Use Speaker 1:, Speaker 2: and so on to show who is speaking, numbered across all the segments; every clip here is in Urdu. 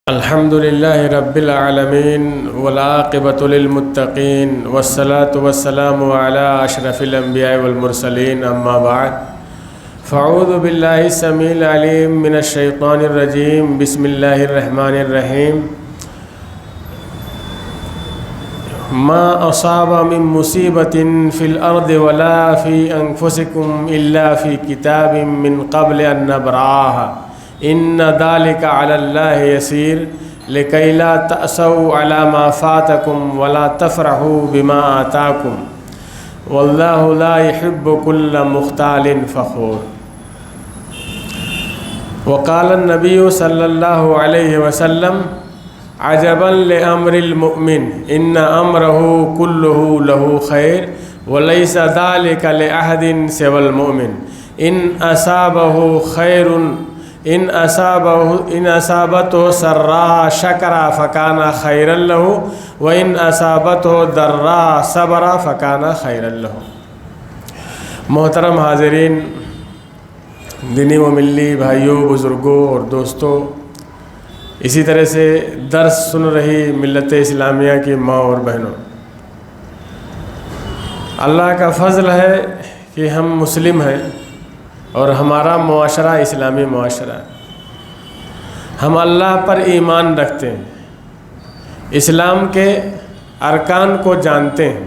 Speaker 1: الحمد لله رب العالمين والعاقبة للمتقين والصلاة والسلام على أشرف الأنبياء والمرسلين أما بعد فأعوذ بالله السميع العليم من الشيطان الرجيم بسم الله الرحمن الرحيم ما أصاب من مصيبة في الأرض ولا في أنفسكم إلا في كتاب من قبل أن نبرأها ان ذلك على الله يسير لكي لا تأسوا على ما فاتكم ولا تفرحوا بما آتاكم والله لا يحب كل مختال فخور. وقال النبي صلى الله عليه وسلم عجبا لأمر المؤمن إن أمره كله له خير وليس ذلك لأحد سوى المؤمن إن أصابه خير إن أصابته سراء شكر فكان خيرا له وإن أصابته ضراء صبر فكان خيرا له. محترم حاضرین، دینی و ملی بھائیوں، بزرگوں اور دوستوں، اسی طرح سے درس سن رہی ملت اسلامیہ کی ماں اور بہنوں، اللہ کا فضل ہے کہ ہم مسلم ہیں اور ہمارا معاشرہ اسلامی معاشرہ ہے. ہم اللہ پر ایمان رکھتے ہیں، اسلام کے ارکان کو جانتے ہیں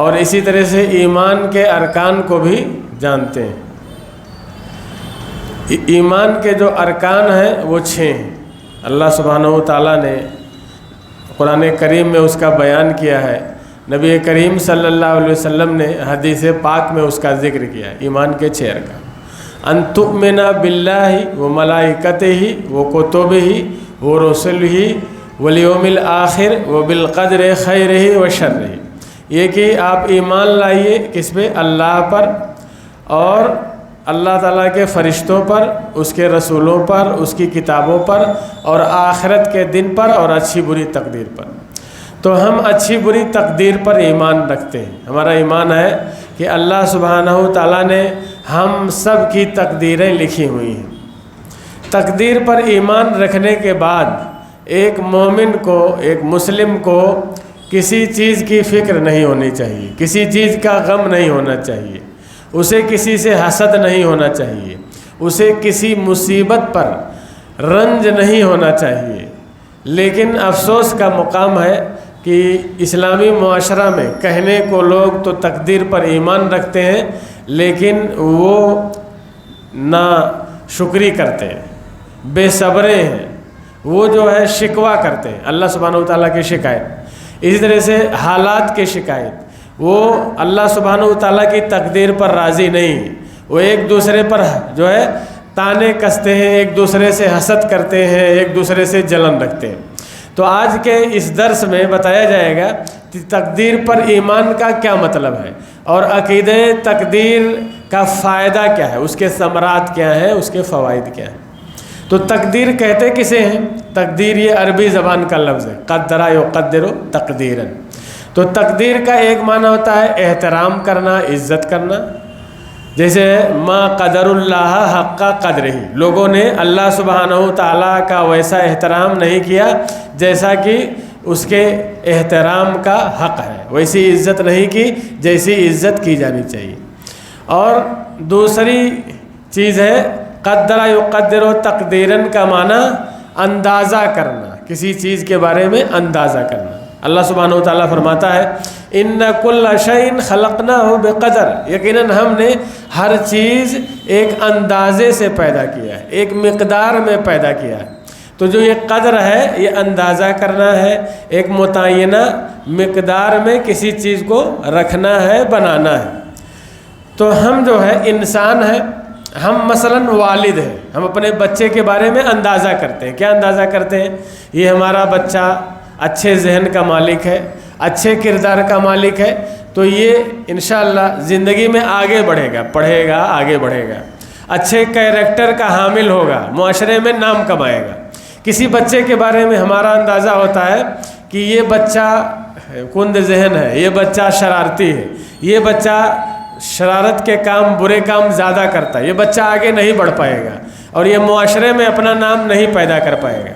Speaker 1: اور اسی طرح سے ایمان کے ارکان کو بھی جانتے ہیں. ایمان کے جو ارکان ہیں وہ 6 ہیں. اللہ سبحانہ و تعالیٰ نے قرآن کریم میں اس کا بیان کیا ہے. نبی کریم صلی اللہ علیہ وسلم نے حدیث پاک میں اس کا ذکر کیا ہے. ایمان کے 6 ارکان: ان تؤمن باللہ و ملائکتہ و کتبہ و رسلہ والیوم الآخر و بالقدر خیرہ و شرہ. یہ کہ آپ ایمان لائیے کس پہ؟ اللہ پر اور اللہ تعالیٰ کے فرشتوں پر، اس کے رسولوں پر، اس کی کتابوں پر اور آخرت کے دن پر اور اچھی بری تقدیر پر. تو ہم اچھی بری تقدیر پر ایمان رکھتے ہیں. ہمارا ایمان ہے کہ اللہ سبحانہ و تعالیٰ نے ہم سب کی تقدیریں لکھی ہوئی ہیں. تقدیر پر ایمان رکھنے کے بعد ایک مومن کو، ایک مسلم کو کسی چیز کی فکر نہیں ہونی چاہیے، کسی چیز کا غم نہیں ہونا چاہیے، اسے کسی سے حسد نہیں ہونا چاہیے، اسے کسی مصیبت پر رنج نہیں ہونا چاہیے. لیکن افسوس کا مقام ہے کہ اسلامی معاشرہ میں کہنے کو لوگ تو تقدیر پر ایمان رکھتے ہیں لیکن وہ نا شکری کرتے ہیں، بے صبرے ہیں، وہ جو ہے شکوہ کرتے ہیں اللہ سبحانہ و تعالیٰ کی شکایت، اسی طرح سے حالات کی شکایت. وہ اللہ سبحانہ و تعالیٰ کی تقدیر پر راضی نہیں، وہ ایک دوسرے پر جو ہے تانے کستے ہیں، ایک دوسرے سے حسد کرتے ہیں، ایک دوسرے سے جلن رکھتے ہیں. تو آج کے اس درس میں بتایا جائے گا کہ تقدیر پر ایمان کا کیا مطلب ہے اور عقیدہ تقدیر کا فائدہ کیا ہے، اس کے ثمرات کیا ہیں، اس کے فوائد کیا ہیں. تو تقدیر کہتے کسے ہیں؟ تقدیر یہ عربی زبان کا لفظ ہے، قدر یقدر تقدیرا. تو تقدیر کا ایک معنی ہوتا ہے احترام کرنا، عزت کرنا. جیسے ما قدر اللہ حق قدرہ، لوگوں نے اللہ سبحانہ و تعالیٰ کا ویسا احترام نہیں کیا جیسا کہ اس کے احترام کا حق ہے، ویسی عزت نہیں کی جیسی عزت کی جانی چاہیے. اور دوسری چیز ہے قدر یقدر تقدیراً کا معنی اندازہ کرنا، کسی چیز کے بارے میں اندازہ کرنا. اللہ سبحانہ و تعالیٰ فرماتا ہے ان کل شیء خلقناہ بقدر، یقیناً ہم نے ہر چیز ایک اندازے سے پیدا کیا ہے، ایک مقدار میں پیدا کیا ہے. تو جو یہ قدر ہے یہ اندازہ کرنا ہے، ایک متعینہ مقدار میں کسی چیز کو رکھنا ہے، بنانا ہے. تو ہم جو ہے انسان ہیں، ہم مثلاً والد ہیں، ہم اپنے بچے کے بارے میں اندازہ کرتے ہیں. کیا اندازہ کرتے ہیں؟ یہ ہمارا بچہ اچھے ذہن کا مالک ہے، اچھے کردار کا مالک ہے، تو یہ انشاءاللہ زندگی میں آگے بڑھے گا، پڑھے گا، آگے بڑھے گا، اچھے کیریکٹر کا حامل ہوگا، معاشرے میں نام کمائے گا. کسی بچے کے بارے میں ہمارا اندازہ ہوتا ہے کہ یہ بچہ کند ذہن ہے، یہ بچہ شرارتی ہے، یہ بچہ شرارت کے کام، برے کام زیادہ کرتا ہے، یہ بچہ آگے نہیں بڑھ پائے گا. اور یہ معاشرے میں اپنا نام نہیں پیدا کر پائے گا۔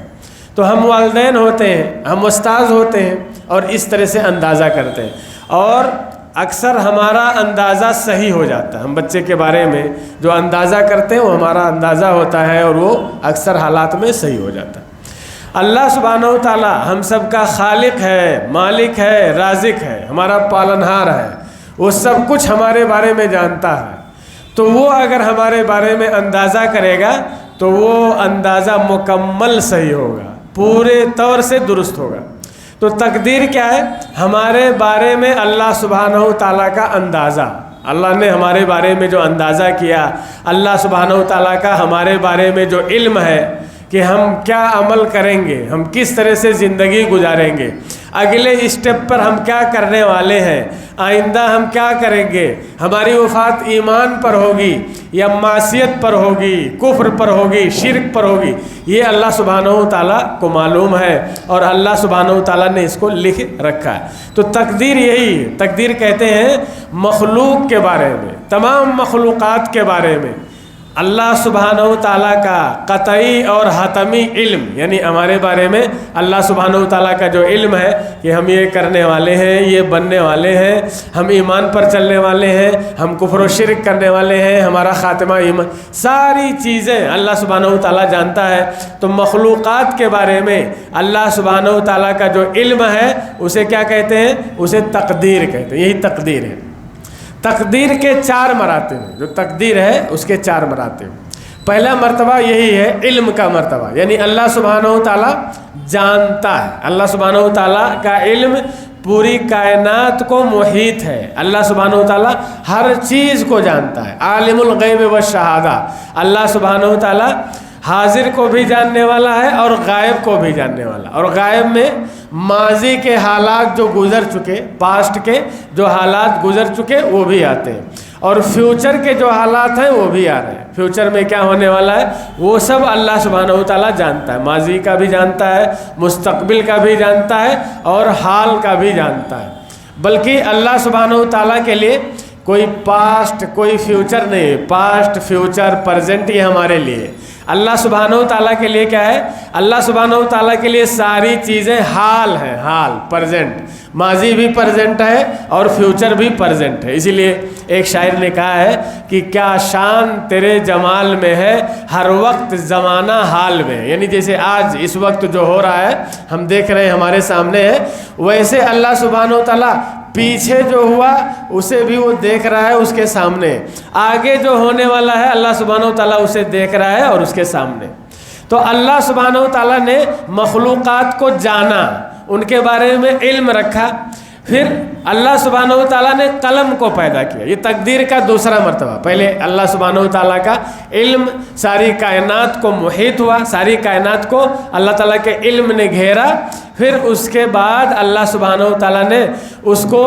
Speaker 1: تو ہم والدین ہوتے ہیں، ہم استاذ ہوتے ہیں اور اس طرح سے اندازہ کرتے ہیں، اور اکثر ہمارا اندازہ صحیح ہو جاتا ہے۔ ہم بچے کے بارے میں جو اندازہ کرتے ہیں وہ ہمارا اندازہ ہوتا ہے اور وہ اکثر حالات میں صحیح ہو جاتا ہے۔ اللہ سبحانہ و تعالی ہم سب کا خالق ہے، مالک ہے، رازق ہے، ہمارا پالنہار ہے، وہ سب کچھ ہمارے بارے میں جانتا ہے۔ تو وہ اگر ہمارے بارے میں اندازہ کرے گا تو وہ اندازہ مکمل صحیح ہوگا، پورے طور سے درست ہوگا۔ تو تقدیر کیا ہے؟ ہمارے بارے میں اللہ سبحانہ و تعالیٰ کا اندازہ، اللہ نے ہمارے بارے میں جو اندازہ کیا، اللہ سبحانہ و تعالیٰ کا ہمارے بارے میں جو علم ہے کہ ہم کیا عمل کریں گے، ہم کس طرح سے زندگی گزاریں گے، اگلے اسٹیپ پر ہم کیا کرنے والے ہیں، آئندہ ہم کیا کریں گے، ہماری وفات ایمان پر ہوگی یا معصیت پر ہوگی، کفر پر ہوگی، شرک پر ہوگی، یہ اللہ سبحانہ و تعالیٰ کو معلوم ہے اور اللہ سبحانہ و تعالیٰ نے اس کو لکھ رکھا ہے۔ تو تقدیر یہی ہے، تقدیر کہتے ہیں مخلوق کے بارے میں، تمام مخلوقات کے بارے میں اللہ سبحانہ و تعالیٰ کا قطعی اور حتمی علم، یعنی ہمارے بارے میں اللہ سبحانہ و تعالیٰ کا جو علم ہے کہ ہم یہ کرنے والے ہیں، یہ بننے والے ہیں، ہم ایمان پر چلنے والے ہیں، ہم کفر و شرک کرنے والے ہیں، ہمارا خاتمہ ایمان، ساری چیزیں اللہ سبحانہ و تعالیٰ جانتا ہے۔ تو مخلوقات کے بارے میں اللہ سبحانہ و تعالیٰ کا جو علم ہے اسے کیا کہتے ہیں؟ اسے تقدیر کہتے ہیں، یہی تقدیر ہے۔ تقدیر کے 4 مراتب ہیں، جو تقدیر ہے اس کے 4 مراتب۔ پہلا مرتبہ یہی ہے علم کا مرتبہ، یعنی اللہ سبحانہ و تعالیٰ جانتا ہے، اللہ سبحانہ و تعالیٰ کا علم پوری کائنات کو محیط ہے، اللہ سبحانہ و تعالیٰ ہر چیز کو جانتا ہے، عالم الغیب والشہادہ، اللہ سبحانہ و تعالیٰ حاضر کو بھی جاننے والا ہے اور غائب کو بھی جاننے والا، اور غائب میں ماضی کے حالات جو گزر چکے، پاسٹ کے جو حالات گزر چکے وہ بھی آتے ہیں، اور فیوچر کے جو حالات ہیں وہ بھی آ رہے ہیں، فیوچر میں کیا ہونے والا ہے وہ سب اللہ سبحانہ و تعالیٰ جانتا ہے، ماضی کا بھی جانتا ہے، مستقبل کا بھی جانتا ہے اور حال کا بھی جانتا ہے۔ بلکہ اللہ سبحانہ و تعالیٰ کے لیے کوئی پاسٹ کوئی فیوچر نہیں ہے، پاسٹ فیوچر پریزنٹ یہ ہمارے لیے، اللہ سبحانہ و تعالیٰ کے لیے کیا ہے؟ اللہ سبحانہ و تعالیٰ کے لیے ساری چیزیں حال ہیں، حال پریزنٹ، ماضی بھی پریزنٹ ہے اور فیوچر بھی پریزنٹ ہے۔ اسی لیے ایک شاعر نے کہا ہے کہ کیا شان تیرے جمال میں ہے، ہر وقت زمانہ حال میں، یعنی جیسے آج اس وقت جو ہو رہا ہے ہم دیکھ رہے ہیں ہمارے سامنے ہے، ویسے اللہ سبحانہ و تعالیٰ پیچھے جو ہوا اسے بھی وہ دیکھ رہا ہے، اس کے سامنے، آگے جو ہونے والا ہے اللہ سبحانہ و تعالیٰ اسے دیکھ رہا ہے اور اس کے سامنے۔ تو اللہ سبحانہ و تعالیٰ نے مخلوقات کو جانا، ان کے بارے میں علم رکھا، پھر اللہ سبحانہ و تعالیٰ نے قلم کو پیدا کیا، یہ تقدیر کا دوسرا مرتبہ۔ پہلے اللہ سبحانہ و تعالیٰ کا علم ساری کائنات کو محیط ہوا، ساری کائنات کو اللہ تعالیٰ کے علم نے گھیرا، پھر اس کے بعد اللہ سبحانہ و تعالیٰ نے اس کو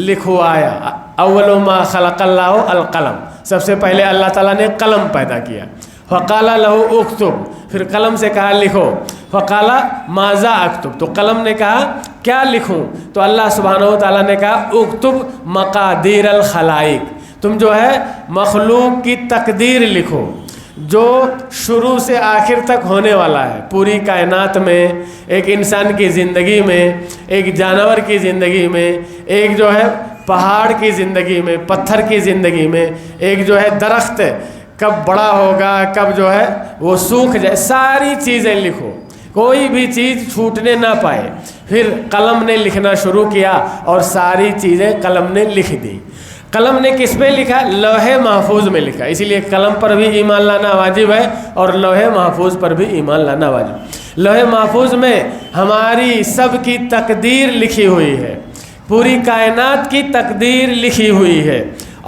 Speaker 1: لکھوایا۔ اول ما خلق اللہ القلم، سب سے پہلے اللہ تعالیٰ نے قلم پیدا کیا، فقال له اکتب، پھر قلم سے کہا لکھو، فقال ماذا اکتب، تو قلم نے کہا کیا لکھوں، تو اللہ سبحانہ و تعالیٰ نے کہا اکتب مقادیر الخلائق، تم جو ہے مخلوق کی تقدیر لکھو جو شروع سے آخر تک ہونے والا ہے، پوری کائنات میں، ایک انسان کی زندگی میں، ایک جانور کی زندگی میں، ایک جو ہے پہاڑ کی زندگی میں، پتھر کی زندگی میں، ایک جو ہے درخت کب بڑا ہوگا، کب جو ہے وہ سوکھ جائے، ساری چیزیں لکھو، کوئی بھی چیز چھوٹنے نہ پائے۔ پھر قلم نے لکھنا شروع کیا اور ساری چیزیں قلم نے لکھ دی۔ قلم نے کس پہ لکھا؟ لوح محفوظ میں لکھا، اسی لیے قلم پر بھی ایمان لانا واجب ہے اور لوح محفوظ پر بھی ایمان لانا واجب۔ لوح محفوظ میں ہماری سب کی تقدیر لکھی ہوئی ہے، پوری کائنات کی تقدیر لکھی ہوئی ہے،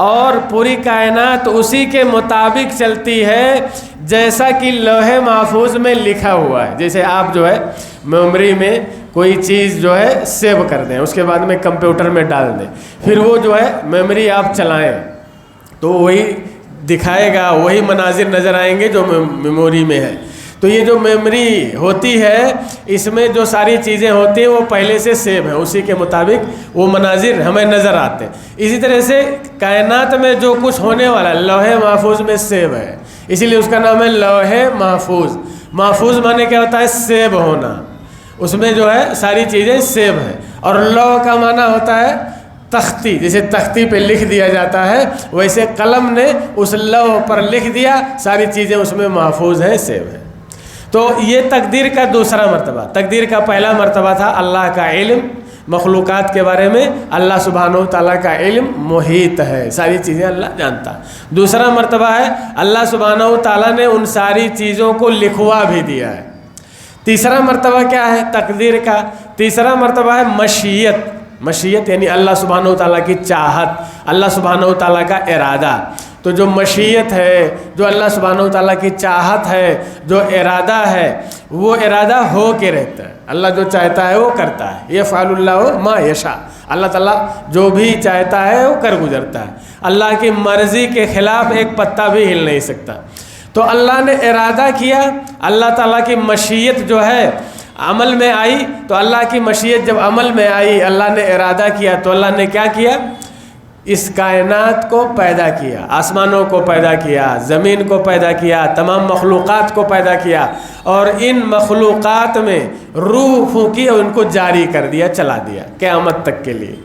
Speaker 1: اور پوری کائنات اسی کے مطابق چلتی ہے جیسا کہ لوح محفوظ میں لکھا ہوا ہے۔ جیسے آپ جو ہے میموری میں کوئی چیز جو ہے سیو کر دیں، اس کے بعد میں کمپیوٹر میں ڈال دیں، پھر وہ جو ہے میموری آپ چلائیں تو وہی دکھائے گا، وہی مناظر نظر آئیں گے جو میموری میں ہے۔ تو یہ جو میموری ہوتی ہے اس میں جو ساری چیزیں ہوتی ہیں وہ پہلے سے سیو ہیں، اسی کے مطابق وہ مناظر ہمیں نظر آتے ہیں۔ اسی طرح سے کائنات میں جو کچھ ہونے والا لوح محفوظ میں سیو ہے، اسی لیے اس کا نام ہے لوح محفوظ۔ محفوظ معنی کیا ہوتا ہے؟ سیو ہونا، اس میں جو ہے ساری چیزیں سیو ہیں۔ اور لوح کا معنی ہوتا ہے تختی، جیسے تختی پہ لکھ دیا جاتا ہے ویسے قلم نے اس لوح پر لکھ دیا، ساری چیزیں اس میں محفوظ ہیں، سیو ہیں۔ تو یہ تقدیر کا دوسرا مرتبہ۔ تقدیر کا پہلا مرتبہ تھا اللہ کا علم، مخلوقات کے بارے میں اللہ سبحانہ و تعالیٰ کا علم محیط ہے، ساری چیزیں اللہ جانتا۔ دوسرا مرتبہ ہے اللہ سبحانہ و تعالیٰ نے ان ساری چیزوں کو لکھوا بھی دیا ہے۔ تیسرا مرتبہ کیا ہے تقدیر کا؟ تیسرا مرتبہ ہے مشیت۔ مشیت یعنی اللہ سبحانہ و تعالیٰ کی چاہت، اللہ سبحانہ و تعالیٰ کا ارادہ۔ تو جو مشیت ہے، جو اللہ سبحانہ و تعالیٰ کی چاہت ہے، جو ارادہ ہے، وہ ارادہ ہو کے رہتا ہے۔ اللہ جو چاہتا ہے وہ کرتا ہے، یفعل اللہ ما یشاء۔ اللہ تعالیٰ جو بھی چاہتا ہے وہ کر گزرتا ہے، اللہ کی مرضی کے خلاف ایک پتا بھی ہل نہیں سکتا۔ تو اللہ نے ارادہ کیا، اللہ تعالیٰ کی مشیت جو ہے عمل میں آئی، تو اللہ کی مشیت جب عمل میں آئی، اللہ نے ارادہ کیا، تو اللہ نے کیا کیا؟ اس کائنات کو پیدا کیا، آسمانوں کو پیدا کیا، زمین کو پیدا کیا، تمام مخلوقات کو پیدا کیا، اور ان مخلوقات میں روح پھونکی اور ان کو جاری کر دیا، چلا دیا قیامت تک کے لیے۔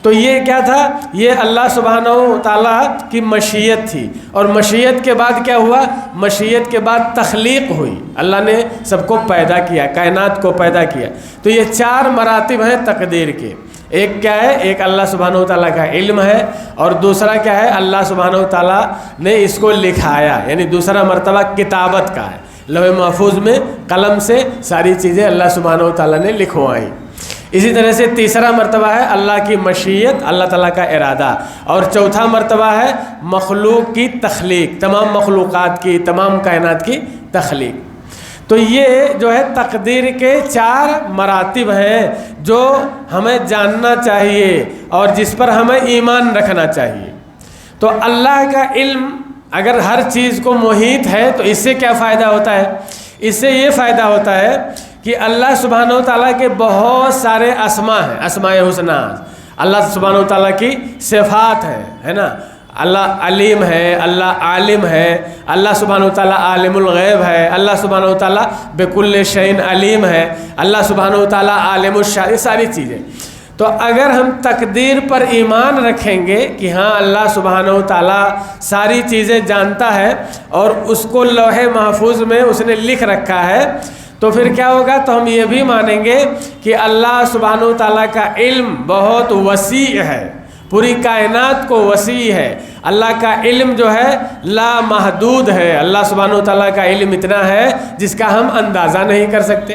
Speaker 1: تو یہ کیا تھا؟ یہ اللہ سبحانہ و تعالیٰ کی مشیت تھی۔ اور مشیت کے بعد کیا ہوا؟ مشیت کے بعد تخلیق ہوئی، اللہ نے سب کو پیدا کیا، کائنات کو پیدا کیا۔ تو یہ چار مراتب ہیں تقدیر کے۔ ایک کیا ہے؟ ایک اللہ سبحانہ و تعالیٰ کا علم ہے، اور دوسرا کیا ہے؟ اللہ سبحانہ و تعالیٰ نے اس کو لکھایا، یعنی دوسرا مرتبہ کتابت کا ہے، لوح محفوظ میں قلم سے ساری چیزیں اللہ سبحانہ و تعالیٰ نے لکھوائی۔ اسی طرح سے تیسرا مرتبہ ہے اللہ کی مشیت، اللہ تعالیٰ کا ارادہ، اور چوتھا مرتبہ ہے مخلوق کی تخلیق، تمام مخلوقات کی، تمام کائنات کی تخلیق۔ تو یہ جو ہے تقدیر کے چار مراتب ہیں جو ہمیں جاننا چاہیے اور جس پر ہمیں ایمان رکھنا چاہیے۔ تو اللہ کا علم اگر ہر چیز کو محیط ہے تو اس سے کیا فائدہ ہوتا ہے؟ اس سے یہ فائدہ ہوتا ہے کہ اللہ سبحانہ و تعالیٰ کے بہت سارے اسماء ہیں، اسماء حسنہ، اللہ سبحانہ و تعالیٰ کی صفات ہیں، ہے نا؟ اللہ علیم ہے، اللہ عالم ہے، اللہ سبحانہ و تعالیٰ عالم الغیب ہے، اللہ سبحانہ و تعالیٰ بکل شیء علیم ہے، اللہ سبحانہ و تعالیٰ عالم الشان، یہ ساری چیزیں۔ تو اگر ہم تقدیر پر ایمان رکھیں گے کہ ہاں اللہ سبحانہ و تعالیٰ ساری چیزیں جانتا ہے اور اس کو لوح محفوظ میں اس نے لکھ رکھا ہے، تو پھر کیا ہوگا؟ تو ہم یہ بھی مانیں گے کہ اللہ سبحانہ و تعالیٰ کا علم بہت وسیع ہے، پوری کائنات کو وسیع ہے۔ اللہ کا علم جو ہے لا محدود ہے، اللہ سبحانہ و تعالیٰ کا علم اتنا ہے جس کا ہم اندازہ نہیں کر سکتے۔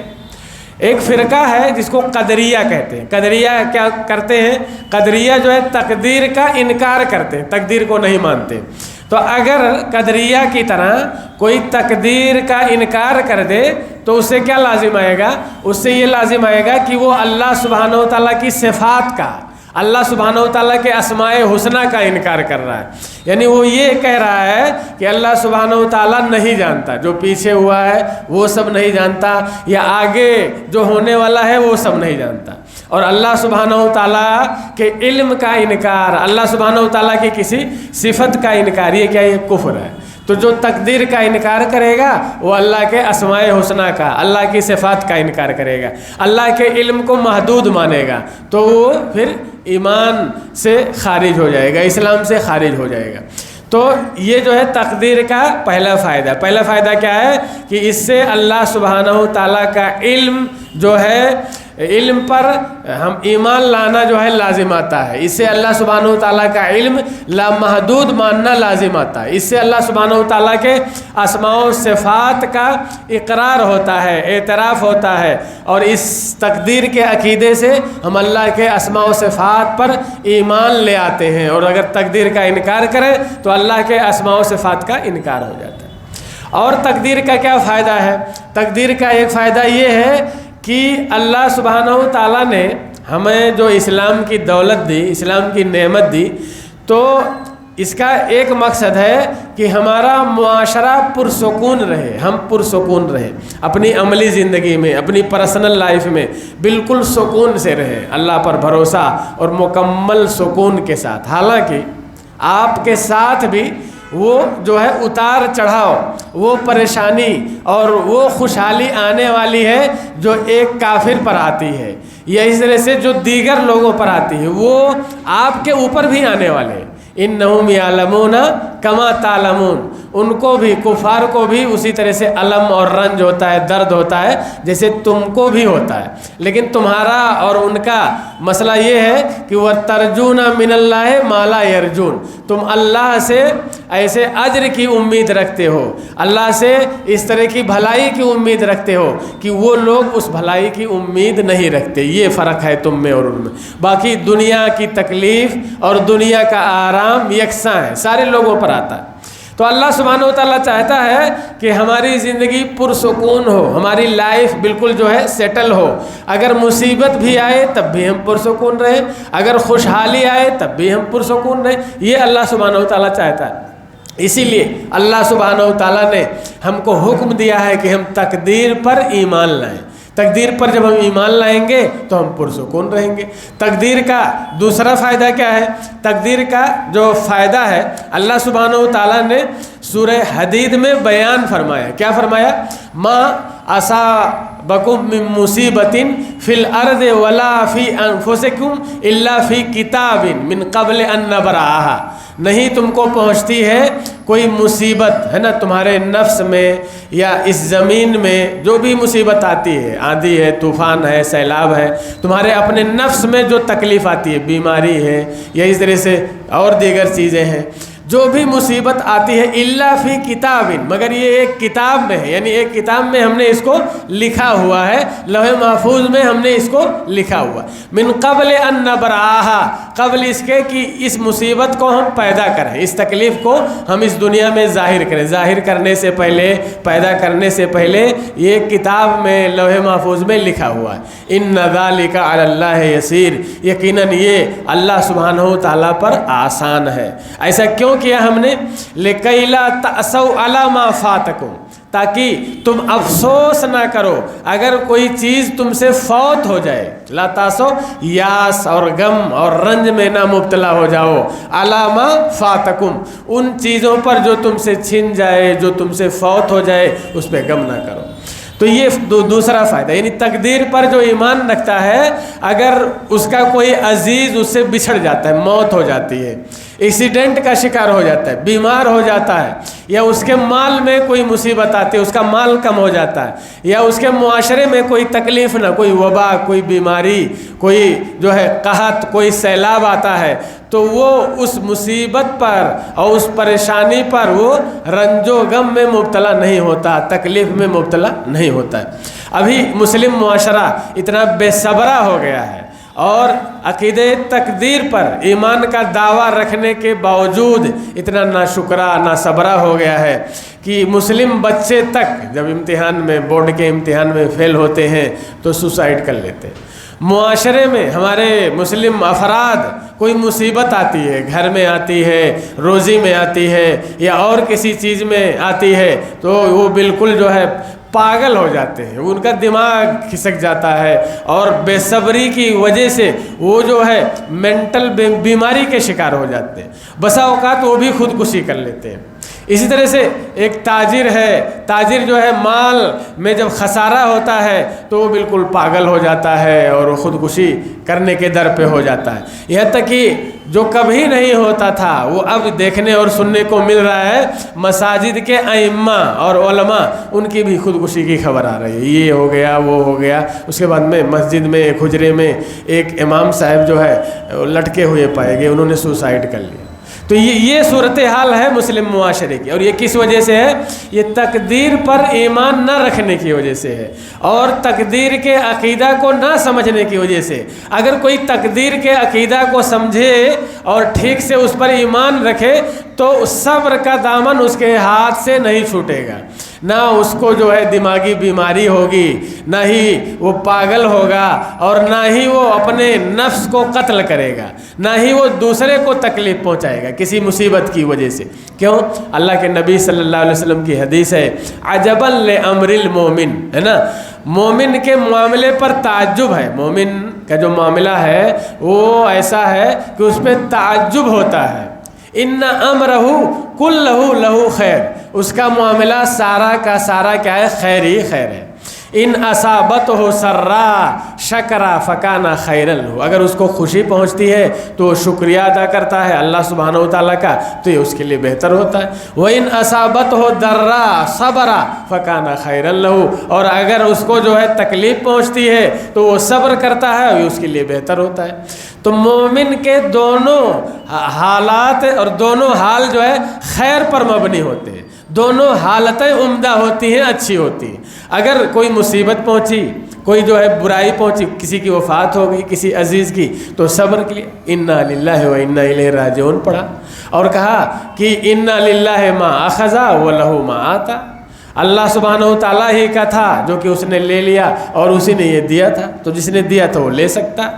Speaker 1: ایک فرقہ ہے جس کو قدریہ کہتے ہیں۔ قدریہ کیا کرتے ہیں؟ قدریہ جو ہے تقدیر کا انکار کرتے ہیں، تقدیر کو نہیں مانتے۔ تو اگر قدریہ کی طرح کوئی تقدیر کا انکار کر دے تو اس سے کیا لازم آئے گا؟ اس سے یہ لازم آئے گا کہ وہ اللہ سبحانہ و تعالیٰ کی صفات کا، اللہ سبحانہ و تعالیٰ کے اسماء حسنہ کا انکار کر رہا ہے۔ یعنی وہ یہ کہہ رہا ہے کہ اللہ سبحانہ و تعالیٰ نہیں جانتا، جو پیچھے ہوا ہے وہ سب نہیں جانتا، یا آگے جو ہونے والا ہے وہ سب نہیں جانتا۔ اور اللہ سبحانہ و تعالیٰ کے علم کا انکار، اللہ سبحانہ و تعالیٰ کی کسی صفت کا انکار، یہ کیا؟ یہ کفر ہے۔ تو جو تقدیر کا انکار کرے گا وہ اللہ کے اسماء حسنہ کا، اللہ کی صفات کا انکار کرے گا، اللہ کے علم کو محدود مانے گا، تو وہ پھر ایمان سے خارج ہو جائے گا، اسلام سے خارج ہو جائے گا۔ تو یہ جو ہے تقدیر کا پہلا فائدہ کیا ہے؟ کہ اس سے اللہ سبحانہ و تعالیٰ کا علم جو ہے، علم پر ہم ایمان لانا جو ہے لازم آتا ہے۔ اس سے اللہ سبحانہ و تعالیٰ کا علم لامحدود ماننا لازم آتا ہے۔ اس سے اللہ سبحانہ و تعالیٰ کے اسماء و صفات کا اقرار ہوتا ہے، اعتراف ہوتا ہے، اور اس تقدیر کے عقیدے سے ہم اللہ کے اسماء و صفات پر ایمان لے آتے ہیں، اور اگر تقدیر کا انکار کریں تو اللہ کے اسماء و صفات کا انکار ہو جاتا ہے۔ اور تقدیر کا کیا فائدہ ہے؟ تقدیر کا ایک فائدہ یہ ہے کہ اللہ سبحانہ و تعالیٰ نے ہمیں جو اسلام کی دولت دی، اسلام کی نعمت دی، تو اس کا ایک مقصد ہے کہ ہمارا معاشرہ پرسکون رہے، ہم پرسکون رہیں، اپنی عملی زندگی میں، اپنی پرسنل لائف میں بالکل سکون سے رہیں، اللہ پر بھروسہ اور مکمل سکون کے ساتھ۔ حالانکہ آپ کے ساتھ بھی وہ جو ہے اتار چڑھاؤ، وہ پریشانی اور وہ خوشحالی آنے والی ہے جو ایک کافر پر آتی ہے، یا اس طرح سے جو دیگر لوگوں پر آتی ہے، وہ آپ کے اوپر بھی آنے والے ہیں۔ انہم یعلمون کما تعلمون، ان کو بھی، کفار کو بھی اسی طرح سے الم اور رنج ہوتا ہے، درد ہوتا ہے جیسے تم کو بھی ہوتا ہے، لیکن تمہارا اور ان کا مسئلہ یہ ہے کہ وَتَرْجُونَ مِنَ اللَّهِ مَا لَا يَرْجُونَ، تم اللہ سے ایسے اجر کی امید رکھتے ہو، اللہ سے اس طرح کی بھلائی کی امید رکھتے ہو کہ وہ لوگ اس بھلائی کی امید نہیں رکھتے۔ یہ فرق ہے تم میں اور ان میں۔ باقی دنیا کی تکلیف اور دنیا کا آرام یکساں ہے، سارے لوگوں پر آتا ہے۔ تو اللہ سبحانہ و تعالیٰ چاہتا ہے کہ ہماری زندگی پرسکون ہو، ہماری لائف بالکل جو ہے سیٹل ہو۔ اگر مصیبت بھی آئے تب بھی ہم پرسکون رہیں، اگر خوشحالی آئے تب بھی ہم پرسکون رہیں، یہ اللہ سبحانہ و تعالیٰ چاہتا ہے۔ اسی لیے اللہ سبحانہ و تعالیٰ نے ہم کو حکم دیا ہے کہ ہم تقدیر پر ایمان لائیں۔ تقدیر پر جب ہم ایمان لائیں گے تو ہم پرسکون رہیں گے۔ تقدیر کا دوسرا فائدہ کیا ہے؟ تقدیر کا جو فائدہ ہے اللہ سبحانہ و تعالیٰ نے سورہ حدید میں بیان فرمایا۔ کیا فرمایا؟ ما اصابکم من مصیبت فی الارض ولا فی انفسکم الا فی کتاب من قبل ان نبرأها، نہیں تم کو پہنچتی ہے کوئی مصیبت، ہے نا، تمہارے نفس میں یا اس زمین میں جو بھی مصیبت آتی ہے، آندھی ہے، طوفان ہے، سیلاب ہے، تمہارے اپنے نفس میں جو تکلیف آتی ہے، بیماری ہے یا اس طرح سے اور دیگر چیزیں ہیں، جو بھی مصیبت آتی ہے الا فی کتاب، مگر یہ ایک کتاب میں ہے، یعنی ایک کتاب میں ہم نے اس کو لکھا ہوا ہے، لوح محفوظ میں ہم نے اس کو لکھا ہوا، من قبل ان نبرأها، قبل اس کے کہ اس مصیبت کو ہم پیدا کریں، اس تکلیف کو ہم اس دنیا میں ظاہر کریں، ظاہر کرنے سے پہلے، پیدا کرنے سے پہلے یہ کتاب میں لوح محفوظ میں لکھا ہوا ہے۔ ان ذالک علی اللہ یسیر، یقیناً یہ اللہ سبحانہ و تعالیٰ پر آسان ہے۔ ایسا کیوں کیا ہم نے؟ لِكَيْ لَا تَأْسَوْا عَلَى مَا فَاتَكُمْ، تاکہ تم افسوس نہ کرو اگر کوئی چیز تم سے فوت ہو جائے۔ لا تاسو، یاس اور غم اور رنج میں نہ مبتلا ہو جاؤ، عَلَى مَا فَاتَكُمْ، ان چیزوں پر جو تم سے چھن جائے، جو تم سے فوت ہو جائے، اس پہ غم نہ کرو۔ تو یہ دوسرا فائدہ، یعنی تقدیر پر جو ایمان رکھتا ہے، اگر اس کا کوئی عزیز اس سے بچھڑ جاتا ہے، موت ہو جاتی ہے، ایکسیڈنٹ کا شکار ہو جاتا ہے، بیمار ہو جاتا ہے، یا اس کے مال میں کوئی مصیبت آتی ہے، اس کا مال کم ہو جاتا ہے، یا اس کے معاشرے میں کوئی تکلیف نہ، کوئی وبا، کوئی بیماری، کوئی جو ہے قحط، کوئی سیلاب آتا ہے، تو وہ اس مصیبت پر اور اس پریشانی پر وہ رنج و غم میں مبتلا نہیں ہوتا، تکلیف میں مبتلا نہیں ہوتا ہے۔ ابھی مسلم معاشرہ اتنا بے صبرا ہو گیا ہے اور عقیدہ تقدیر پر ایمان کا دعویٰ رکھنے کے باوجود اتنا ناشکرا، ناصبرا ہو گیا ہے کہ مسلم بچے تک جب امتحان میں، بورڈ کے امتحان میں فیل ہوتے ہیں تو سوسائڈ کر لیتے ہیں۔ معاشرے میں ہمارے مسلم افراد کوئی مصیبت آتی ہے، گھر میں آتی ہے، روزی میں آتی ہے یا اور کسی چیز میں آتی ہے، تو وہ بالکل جو ہے پاگل ہو جاتے ہیں، ان کا دماغ کھسک جاتا ہے اور بے صبری کی وجہ سے وہ جو ہے مینٹل بیماری کے شکار ہو جاتے ہیں، بسا اوقات وہ بھی خودکشی کر لیتے ہیں۔ اسی طرح سے ایک تاجر ہے، تاجر جو ہے مال میں جب خسارہ ہوتا ہے تو وہ بالکل پاگل ہو جاتا ہے اور وہ خودکشی کرنے کے در پہ ہو جاتا ہے۔ یہاں تک کہ جو کبھی نہیں ہوتا تھا وہ اب دیکھنے اور سننے کو مل رہا ہے، مساجد کے ائمہ اور علماء ان کی بھی خودکشی کی خبر آ رہی ہے، یہ ہو گیا، وہ ہو گیا۔ اس کے بعد میں مسجد میں ایک حجرے میں ایک امام صاحب جو ہے لٹکے ہوئے پائے گئے، انہوں نے سوسائڈ کر لیا۔ تو یہ صورتحال ہے مسلم معاشرے کی، اور یہ کس وجہ سے ہے؟ یہ تقدیر پر ایمان نہ رکھنے کی وجہ سے ہے اور تقدیر کے عقیدہ کو نہ سمجھنے کی وجہ سے۔ اگر کوئی تقدیر کے عقیدہ کو سمجھے اور ٹھیک سے اس پر ایمان رکھے تو صبر کا دامن اس کے ہاتھ سے نہیں چھوٹے گا، نہ اس کو جو ہے دماغی بیماری ہوگی، نہ ہی وہ پاگل ہوگا، اور نہ ہی وہ اپنے نفس کو قتل کرے گا، نہ ہی وہ دوسرے کو تکلیف پہنچائے گا کسی مصیبت کی وجہ سے۔ کیوں؟ اللہ کے نبی صلی اللہ علیہ وسلم کی حدیث ہے، عجبا لامر المومن، ہے نا، مومن کے معاملے پر تعجب ہے۔ مومن کا جو معاملہ ہے وہ ایسا ہے کہ اس پہ تعجب ہوتا ہے۔ ان امرہ کلہ لہ خیر، اس کا معاملہ سارا کا سارا کیا ہے؟ خیر ہی خیر ہے۔ ان اصابتہ سرا شکرا فکانا خیرا لہ، اگر اس کو خوشی پہنچتی ہے تو وہ شکریہ ادا کرتا ہے اللہ سبحانہ و تعالیٰ کا، تو یہ اس کے لیے بہتر ہوتا ہے۔ وَإِنْ أَصَابَتْهُ ضَرًّا صَبَرَ فَكَانَ خَيْرًا لَهُ، اور اگر اس کو جو ہے تکلیف پہنچتی ہے تو وہ صبر کرتا ہے، یہ اس کے لیے بہتر ہوتا ہے۔ تو مومن کے دونوں حالات اور دونوں حال جو ہے خیر پر مبنی ہوتے ہیں، دونوں حالتیں عمدہ ہوتی ہیں، اچھی ہوتی ہیں۔ اگر کوئی مصیبت پہنچی، کوئی جو ہے برائی پہنچی، کسی کی وفات ہو گئی کسی عزیز کی، تو صبر کے لیے انا للہ و انا الیہ راجعون پڑھا، اور کہا کہ انا للہ ما اخذ ولہ ما آتا، اللہ سبحانہ و تعالیٰ ہی کا تھا جو کہ اس نے لے لیا اور اسی نے یہ دیا تھا، تو جس نے دیا تو وہ لے سکتا۔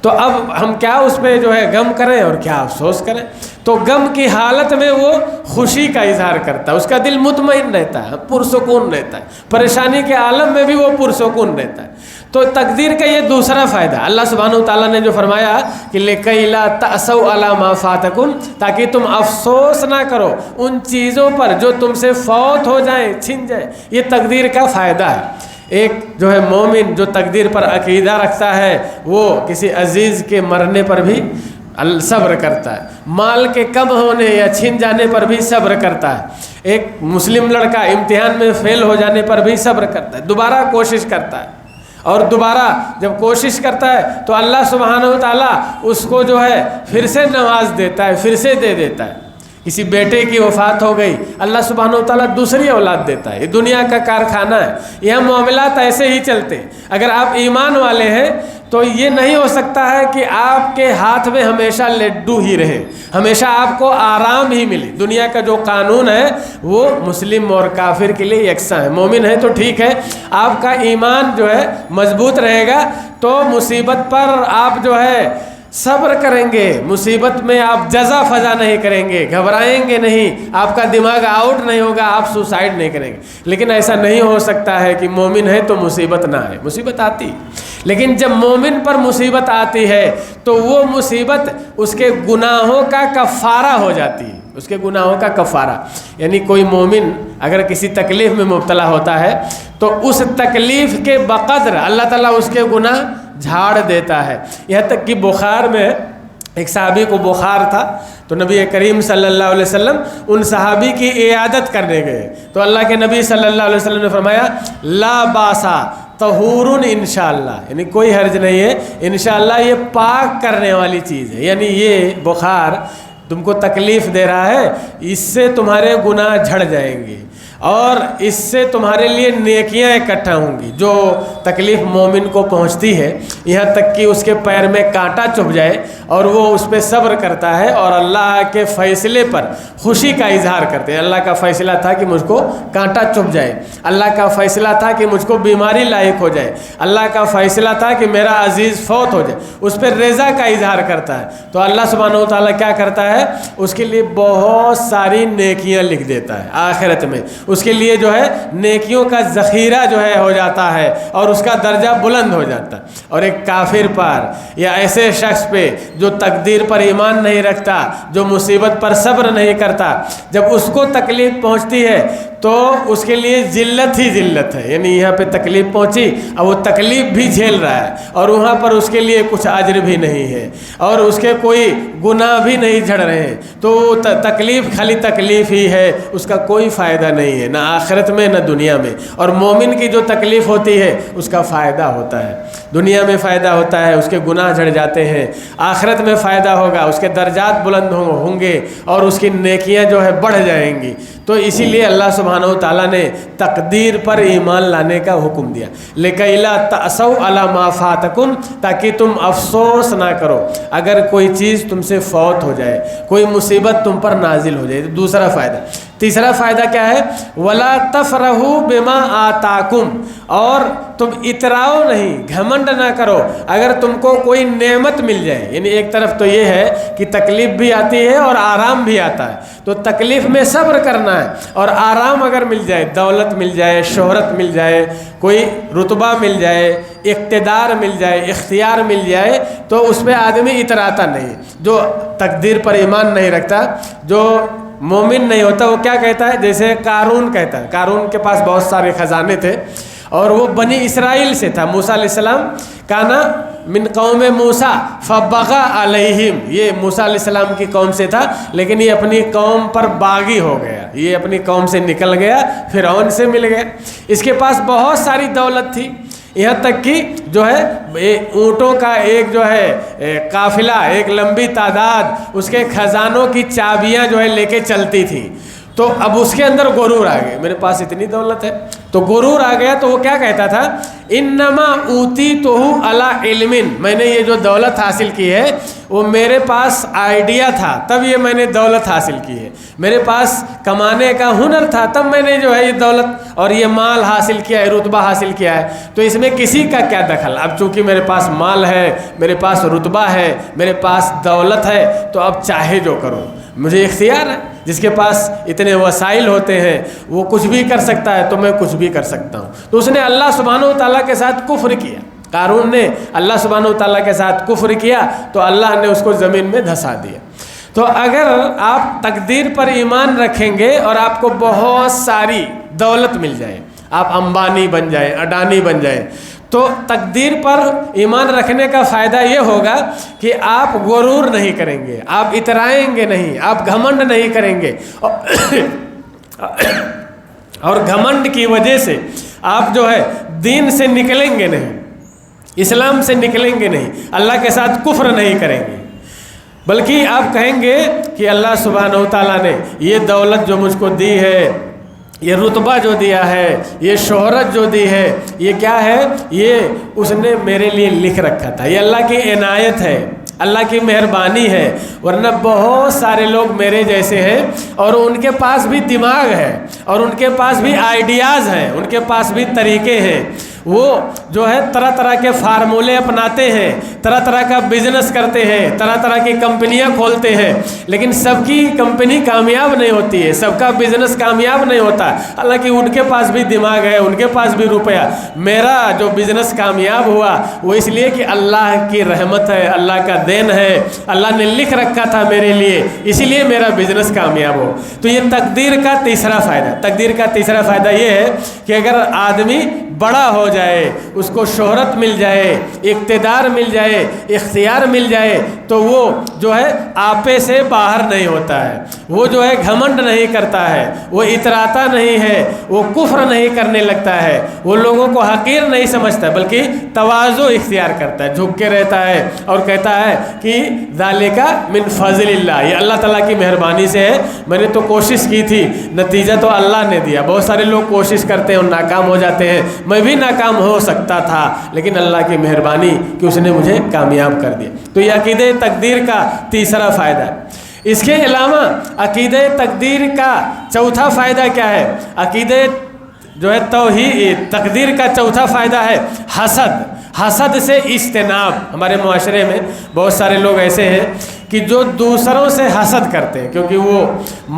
Speaker 1: تو اب ہم کیا اس پہ جو ہے غم کریں اور کیا افسوس کریں؟ تو غم کی حالت میں وہ خوشی کا اظہار کرتا ہے، اس کا دل مطمئن رہتا ہے، پرسکون رہتا ہے، پریشانی کے عالم میں بھی وہ پرسکون رہتا ہے۔ تو تقدیر کا یہ دوسرا فائدہ، اللہ سبحانہ و تعالیٰ نے جو فرمایا کہ لِكَيْ لَا تَأْسَوْا عَلَىٰ مَا فَاتَكُمْ، تاکہ تم افسوس نہ کرو ان چیزوں پر جو تم سے فوت ہو جائیں، چھن جائیں، یہ تقدیر کا فائدہ ہے۔ ایک جو ہے مومن جو تقدیر پر عقیدہ رکھتا ہے وہ کسی عزیز کے مرنے پر بھی صبر کرتا ہے، مال کے کم ہونے یا چھن جانے پر بھی صبر کرتا ہے، ایک مسلم لڑکا امتحان میں فیل ہو جانے پر بھی صبر کرتا ہے، دوبارہ کوشش کرتا ہے، اور دوبارہ جب کوشش کرتا ہے تو اللہ سبحانہ و تعالیٰ اس کو جو ہے پھر سے نواز دیتا ہے، پھر سے دے دیتا ہے۔ کسی بیٹے کی وفات ہو گئی، اللہ سبحانہ و تعالیٰ دوسری اولاد دیتا ہے۔ یہ دنیا کا کارخانہ ہے، یہ معاملات ایسے ہی چلتے ہیں۔ اگر آپ ایمان والے ہیں تو یہ نہیں ہو سکتا ہے کہ آپ کے ہاتھ میں ہمیشہ لڈو ہی رہے، ہمیشہ آپ کو آرام ہی ملے۔ دنیا کا جو قانون ہے وہ مسلم اور کافر کے لیے یکساں ہے۔ مومن ہے تو ٹھیک ہے، آپ کا ایمان جو ہے مضبوط رہے گا تو مصیبت پر آپ جو ہے صبر کریں گے، مصیبت میں آپ جزا فضا نہیں کریں گے، گھبرائیں گے نہیں، آپ کا دماغ آؤٹ نہیں ہوگا، آپ سوسائڈ نہیں کریں گے۔ لیکن ایسا نہیں ہو سکتا ہے کہ مومن ہے تو مصیبت نہ آئے، مصیبت آتی، لیکن جب مومن پر مصیبت آتی ہے تو وہ مصیبت اس کے گناہوں کا کفارہ ہو جاتی ہے، اس کے گناہوں کا کفارہ۔ یعنی کوئی مومن اگر کسی تکلیف میں مبتلا ہوتا ہے تو اس تکلیف کے بقدر اللہ تعالیٰ اس کے گناہ جھاڑ دیتا ہے۔ یہاں تک کہ بخار میں ایک صحابی کو بخار تھا تو نبی کریم صلی اللہ علیہ وسلم ان صحابی کی عیادت کرنے گئے، تو اللہ کے نبی صلی اللہ علیہ وسلم نے فرمایا لا باسا طہور انشاءاللہ، یعنی کوئی حرج نہیں ہے، انشاءاللہ یہ پاک کرنے والی چیز ہے۔ یعنی یہ بخار تم کو تکلیف دے رہا ہے، اس سے تمہارے گناہ جھڑ جائیں گے اور اس سے تمہارے لیے نیکیاں اکٹھا ہوں گی۔ جو تکلیف مومن کو پہنچتی ہے یہاں تک کہ اس کے پیر میں کانٹا چبھ جائے اور وہ اس پہ صبر کرتا ہے اور اللہ کے فیصلے پر خوشی کا اظہار کرتے ہیں، اللہ کا فیصلہ تھا کہ مجھ کو کانٹا چبھ جائے، اللہ کا فیصلہ تھا کہ مجھ کو بیماری لاحق ہو جائے، اللہ کا فیصلہ تھا کہ میرا عزیز فوت ہو جائے، اس پہ رضا کا اظہار کرتا ہے، تو اللہ سبحانہ و تعالیٰ کیا کرتا ہے؟ اس کے لیے بہت ساری نیکیاں لکھ دیتا ہے آخرت میں، اس کے لیے جو ہے نیکیوں کا ذخیرہ جو ہے ہو جاتا ہے اور اس کا درجہ بلند ہو جاتا ہے۔ اور ایک کافر پر یا ایسے شخص پہ جو تقدیر پر ایمان نہیں رکھتا، جو مصیبت پر صبر نہیں کرتا، جب اس کو تکلیف پہنچتی ہے تو اس کے لیے ذلت ہی ذلت ہے۔ یعنی یہاں پہ تکلیف پہنچی اور وہ تکلیف بھی جھیل رہا ہے اور وہاں پر اس کے لیے کچھ اجر بھی نہیں ہے اور اس کے کوئی گناہ بھی نہیں جھڑ رہے ہیں، تو تکلیف خالی تکلیف ہی ہے، اس کا کوئی فائدہ نہیں ہے، نہ آخرت میں نہ دنیا میں۔ اور مومن کی جو تکلیف ہوتی ہے اس کا فائدہ ہوتا ہے، دنیا میں فائدہ ہوتا ہے، اس کے گناہ جھڑ جاتے ہیں، آخرت میں فائدہ ہوگا، اس کے درجات بلند ہوں گے اور اس کی نیکیاں جو ہے بڑھ جائیں گی۔ تو اسی لیے اللہ سبحانہ و تعالیٰ نے تقدیر پر ایمان لانے کا حکم دیا، لِكَيْ لَا تَأْسَوْا عَلَىٰ مَا فَاتَكُمْ، تاکہ تم افسوس نہ کرو اگر کوئی چیز تم سے فوت ہو جائے، کوئی مصیبت تم پر نازل ہو جائے۔ دوسرا فائدہ تیسرا فائدہ کیا ہے؟ وَلَا تَفْرَحُوا بِمَا آتَاكُمْ، اور تم اتراؤ نہیں، گھمنڈ نہ کرو اگر تم کو کوئی نعمت مل جائے. یعنی ایک طرف تو یہ ہے کہ تکلیف بھی آتی ہے اور آرام بھی آتا ہے، تو تکلیف میں صبر کرنا ہے، اور آرام اگر مل جائے، دولت مل جائے، شہرت مل جائے، کوئی رتبہ مل جائے، اقتدار مل جائے، اختیار مل جائے، تو اس پہ آدمی اتراتا نہیں. جو تقدیر پر ایمان نہیں رکھتا، جو مومن نہیں ہوتا، وہ کیا کہتا ہے؟ جیسے قارون کہتا ہے. قارون کے پاس بہت سارے خزانے تھے اور وہ بنی اسرائیل سے تھا. موسیٰ علیہ السلام کانا من قوم موسیٰ فبغى علیہم، یہ موسیٰ علیہ السلام کی قوم سے تھا، لیکن یہ اپنی قوم پر باغی ہو گیا، یہ اپنی قوم سے نکل گیا، فرعون سے مل گیا. اس کے پاس بہت ساری دولت تھی، یہاں تک کہ جو ہے اونٹوں کا ایک جو ہے قافلہ، ایک لمبی تعداد اس کے خزانوں کی چابیاں جو ہے لے کے چلتی تھیں. تو اب اس کے اندر غرور آ گیا، میرے پاس اتنی دولت ہے، تو غرور آ گیا. تو وہ کیا کہتا تھا؟ انما اوتیتہ علی علم، میں نے یہ جو دولت حاصل کی ہے وہ میرے پاس آئیڈیا تھا تب یہ میں نے دولت حاصل کی ہے، میرے پاس کمانے کا ہنر تھا تب میں نے جو ہے یہ دولت اور یہ مال حاصل کیا ہے، رتبہ حاصل کیا ہے. تو اس میں کسی کا کیا دخل؟ اب چونکہ میرے پاس مال ہے، میرے پاس رتبہ ہے، میرے پاس دولت ہے، تو اب چاہے جو کروں، مجھے اختیار ہے. جس کے پاس اتنے وسائل ہوتے ہیں وہ کچھ بھی کر سکتا ہے، تو میں کچھ بھی کر سکتا ہوں. تو اس نے اللہ سبحانہ و تعالیٰ کے ساتھ کفر کیا. قارون نے اللہ سبحانہ و تعالیٰ کے ساتھ کفر کیا تو اللہ نے اس کو زمین میں دھسا دیا. تو اگر آپ تقدیر پر ایمان رکھیں گے اور آپ کو بہت ساری دولت مل جائے، آپ امبانی بن جائیں، اڈانی بن جائیں، تو تقدیر پر ایمان رکھنے کا فائدہ یہ ہوگا کہ آپ غرور نہیں کریں گے، آپ اترائیں گے نہیں، آپ گھمنڈ نہیں کریں گے، اور گھمنڈ کی وجہ سے آپ جو ہے دین سے نکلیں گے نہیں، اسلام سے نکلیں گے نہیں، اللہ کے ساتھ کفر نہیں کریں گے، بلکہ آپ کہیں گے کہ اللہ سبحانہ و تعالیٰ نے یہ دولت جو مجھ کو دی ہے، یہ رتبہ جو دیا ہے، یہ شہرت جو دی ہے، یہ کیا ہے؟ یہ اس نے میرے لیے لکھ رکھا تھا، یہ اللہ کی عنایت ہے، اللہ کی مہربانی ہے. ورنہ بہت سارے لوگ میرے جیسے ہیں اور ان کے پاس بھی دماغ ہے اور ان کے پاس بھی آئیڈیاز ہیں، ان کے پاس بھی طریقے ہیں، وہ جو ہے طرح طرح کے فارمولے اپناتے ہیں، طرح طرح کا بزنس کرتے ہیں، طرح طرح کی کمپنیاں کھولتے ہیں، لیکن سب کی کمپنی کامیاب نہیں ہوتی ہے، سب کا بزنس کامیاب نہیں ہوتا. حالانکہ ان کے پاس بھی دماغ ہے، ان کے پاس بھی روپیہ. میرا جو بزنس کامیاب ہوا وہ اس لیے کہ اللہ کی رحمت ہے، اللہ کا دین ہے، اللہ نے لکھ رکھا تھا میرے لیے، اسی لیے میرا بزنس کامیاب ہو. تو یہ تقدیر کا تیسرا فائدہ. تقدیر کا تیسرا فائدہ یہ ہے کہ اگر آدمی بڑا ہو جائے، اس کو شہرت مل جائے، اقتدار مل جائے، اختیار مل جائے، تو وہ جو ہے آپے سے باہر نہیں ہوتا ہے، وہ جو ہے گھمنڈ نہیں کرتا ہے، وہ اتراتا نہیں ہے، وہ کفر نہیں کرنے لگتا ہے، وہ لوگوں کو حقیر نہیں سمجھتا بلکہ تواضع اختیار کرتا ہے، جھک کے رہتا ہے اور کہتا ہے کہ ذالک من فضل اللہ، یہ اللہ تعالیٰ کی مہربانی سے ہے، میں نے تو کوشش کی تھی، نتیجہ تو اللہ نے دیا. بہت سارے لوگ کوشش کرتے ہیں اور ناکام ہو جاتے ہیں، میں بھی ناکام ہو سکتا تھا لیکن اللہ کی مہربانی کہ اس نے مجھے کامیاب کر دیا. تو یہ عقیدہ تقدیر کا تیسرا فائدہ ہے. اس کے علاوہ عقیدہ تقدیر کا چوتھا فائدہ کیا ہے؟ عقیدہ جو ہے توحید تقدیر کا چوتھا فائدہ ہے حسد. حسد سے اجتناب. ہمارے معاشرے میں بہت سارے لوگ ایسے ہیں کہ جو دوسروں سے حسد کرتے ہیں کیونکہ وہ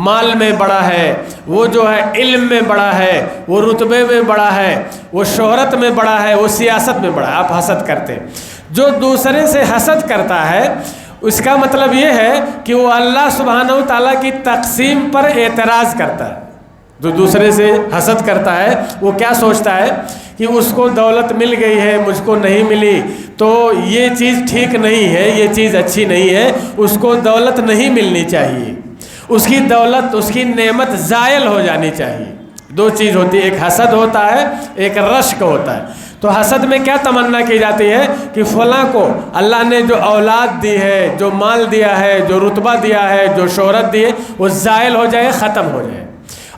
Speaker 1: مال میں بڑا ہے، وہ جو ہے علم میں بڑا ہے، وہ رتبے میں بڑا ہے، وہ شہرت میں بڑا ہے، وہ سیاست میں بڑا ہے، آپ حسد کرتے ہیں. جو دوسرے سے حسد کرتا ہے اس کا مطلب یہ ہے کہ وہ اللہ سبحانہ و تعالیٰ کی تقسیم پر اعتراض کرتا ہے. جو دوسرے سے حسد کرتا ہے وہ کیا سوچتا ہے کہ اس کو دولت مل گئی ہے، مجھ کو نہیں ملی، تو یہ چیز ٹھیک نہیں ہے، یہ چیز اچھی نہیں ہے، اس کو دولت نہیں ملنی چاہیے، اس کی دولت، اس کی نعمت زائل ہو جانی چاہیے. دو چیز ہوتی ہے، ایک حسد ہوتا ہے، ایک رشک ہوتا ہے. تو حسد میں کیا تمنا کی جاتی ہے کہ فلاں کو اللہ نے جو اولاد دی ہے، جو مال دیا ہے، جو رتبہ دیا ہے، جو شہرت دی ہے، وہ زائل ہو جائے، ختم ہو جائے.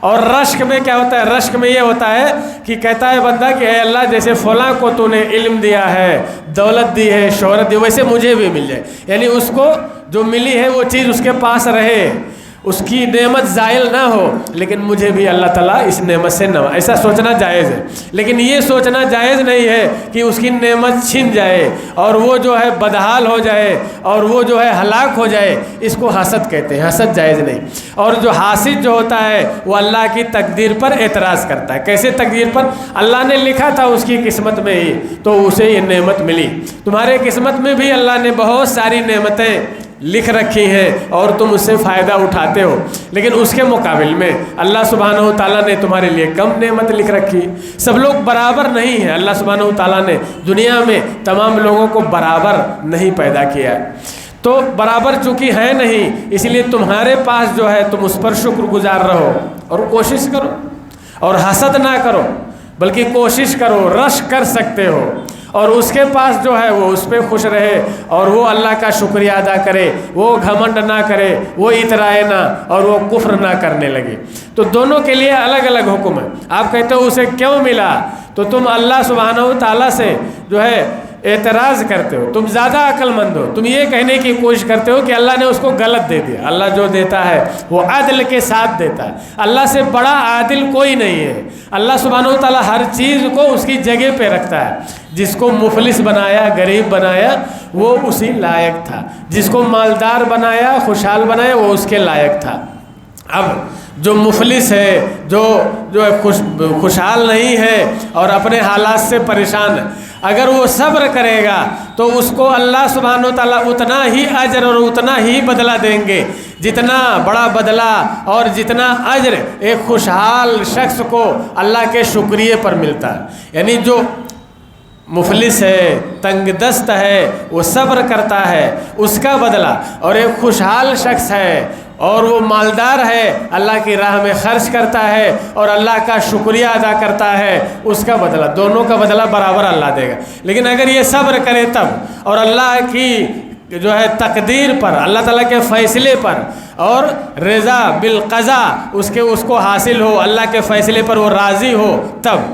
Speaker 1: اور رشک میں کیا ہوتا ہے؟ رشک میں یہ ہوتا ہے کہ کہتا ہے بندہ کہ اے اللہ جیسے فلاں کو تو نے علم دیا ہے، دولت دی ہے، شہرت دی، ویسے مجھے بھی مل جائے. یعنی اس کو جو ملی ہے وہ چیز اس کے پاس رہے. اس کی نعمت زائل نہ ہو لیکن مجھے بھی اللہ تعالیٰ اس نعمت سے نوازے، ایسا سوچنا جائز ہے۔ لیکن یہ سوچنا جائز نہیں ہے کہ اس کی نعمت چھن جائے اور وہ جو ہے بدحال ہو جائے اور وہ جو ہے ہلاک ہو جائے، اس کو حسد کہتے ہیں، حسد جائز نہیں۔ اور جو حاسد جو ہوتا ہے وہ اللہ کی تقدیر پر اعتراض کرتا ہے۔ کیسے تقدیر پر؟ اللہ نے لکھا تھا اس کی قسمت میں ہی تو اسے یہ نعمت ملی، تمہارے قسمت میں بھی اللہ نے بہت ساری نعمتیں لکھ رکھی ہیں اور تم اس سے فائدہ اٹھاتے ہو، لیکن اس کے مقابل میں اللہ سبحانہ و تعالیٰ نے تمہارے لیے کم نعمت لکھ رکھی۔ سب لوگ برابر نہیں ہیں، اللہ سبحانہ و تعالیٰ نے دنیا میں تمام لوگوں کو برابر نہیں پیدا کیا ہے، تو برابر چونکہ ہے نہیں اس لیے تمہارے پاس جو ہے تم اس پر شکر گزار رہو اور کوشش کرو اور حسد نہ کرو، بلکہ کوشش کرو، رش کر سکتے ہو اور اس کے پاس جو ہے وہ اس پہ خوش رہے اور وہ اللہ کا شکریہ ادا کرے، وہ گھمنڈ نہ کرے، وہ اترائے نہ اور وہ کفر نہ کرنے لگے۔ تو دونوں کے لیے الگ الگ حکم ہے۔ آپ کہتے ہو اسے کیوں ملا، تو تم اللہ سبحانہ و تعالیٰ سے جو ہے اعتراض کرتے ہو، تم زیادہ عقل مند ہو، تم یہ کہنے کی کوشش کرتے ہو کہ اللہ نے اس کو غلط دے دیا۔ اللہ جو دیتا ہے وہ عدل کے ساتھ دیتا ہے، اللہ سے بڑا عادل کوئی نہیں ہے۔ اللہ سبحانہ و تعالیٰ ہر چیز کو اس کی جگہ پہ رکھتا ہے، جس کو مفلس بنایا، غریب بنایا وہ اسی لائق تھا، جس کو مالدار بنایا، خوشحال بنایا وہ اس کے لائق تھا۔ اب جو مفلس ہے، جو خوشحال نہیں ہے اور اپنے حالات سے پریشان ہے، اگر وہ صبر کرے گا تو اس کو اللہ سبحانہ و تعالیٰ اتنا ہی اجر اور اتنا ہی بدلہ دیں گے، جتنا بڑا بدلہ اور جتنا اجر ایک خوشحال شخص کو اللہ کے شکریہ پر ملتا ہے۔ یعنی جو مفلس ہے، تنگ دست ہے، وہ صبر کرتا ہے اس کا بدلہ، اور ایک خوشحال شخص ہے اور وہ مالدار ہے، اللہ کی راہ میں خرچ کرتا ہے اور اللہ کا شکریہ ادا کرتا ہے، اس کا بدلہ، دونوں کا بدلہ برابر اللہ دے گا۔ لیکن اگر یہ صبر کرے تب اور اللہ کی جو ہے تقدیر پر، اللہ تعالیٰ کے فیصلے پر اور رضا بالقضاء اس کو حاصل ہو، اللہ کے فیصلے پر وہ راضی ہو، تب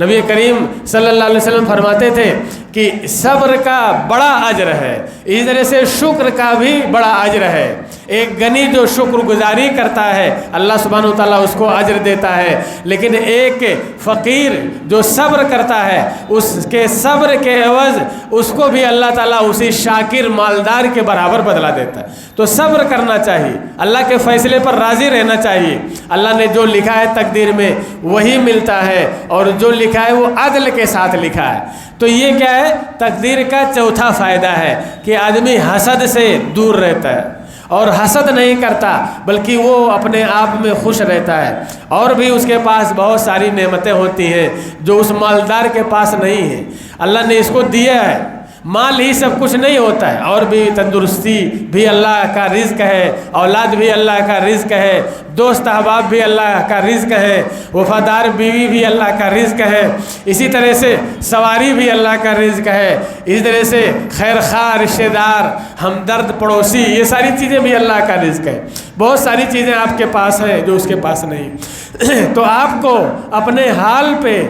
Speaker 1: نبی کریم صلی اللہ علیہ وسلم فرماتے تھے کہ صبر کا بڑا اجر ہے، اسی طرح سے شکر کا بھی بڑا اجر ہے۔ ایک غنی جو شکر گزاری کرتا ہے اللہ سبحانہ و تعالیٰ اس کو اجر دیتا ہے، لیکن ایک فقیر جو صبر کرتا ہے اس کے صبر کے عوض اس کو بھی اللہ تعالیٰ اسی شاکر مالدار کے برابر بدلہ دیتا ہے۔ تو صبر کرنا چاہیے، اللہ کے فیصلے پر راضی رہنا چاہیے۔ اللہ نے جو لکھا ہے تقدیر میں وہی ملتا ہے، اور جو لکھا ہے وہ عدل کے ساتھ لکھا ہے۔ تو یہ کیا ہے؟ تقدیر کا چوتھا فائدہ ہے کہ آدمی حسد سے دور رہتا ہے اور حسد نہیں کرتا، بلکہ وہ اپنے آپ میں خوش رہتا ہے، اور بھی اس کے پاس بہت ساری نعمتیں ہوتی ہیں جو اس مالدار کے پاس نہیں ہیں۔ اللہ نے اس کو دیا ہے، مال ہی سب کچھ نہیں ہوتا ہے، اور بھی تندرستی بھی اللہ کا رزق ہے، اولاد بھی اللہ کا رزق ہے، دوست احباب بھی اللہ کا رزق ہے، وفادار بیوی بھی اللہ کا رزق ہے، اسی طرح سے سواری بھی اللہ کا رزق ہے، اسی طرح سے خیر خواہ رشتہ دار، ہمدرد پڑوسی، یہ ساری چیزیں بھی اللہ کا رزق ہے۔ بہت ساری چیزیں آپ کے پاس ہیں جو اس کے پاس نہیں۔ تو آپ کو اپنے حال پہ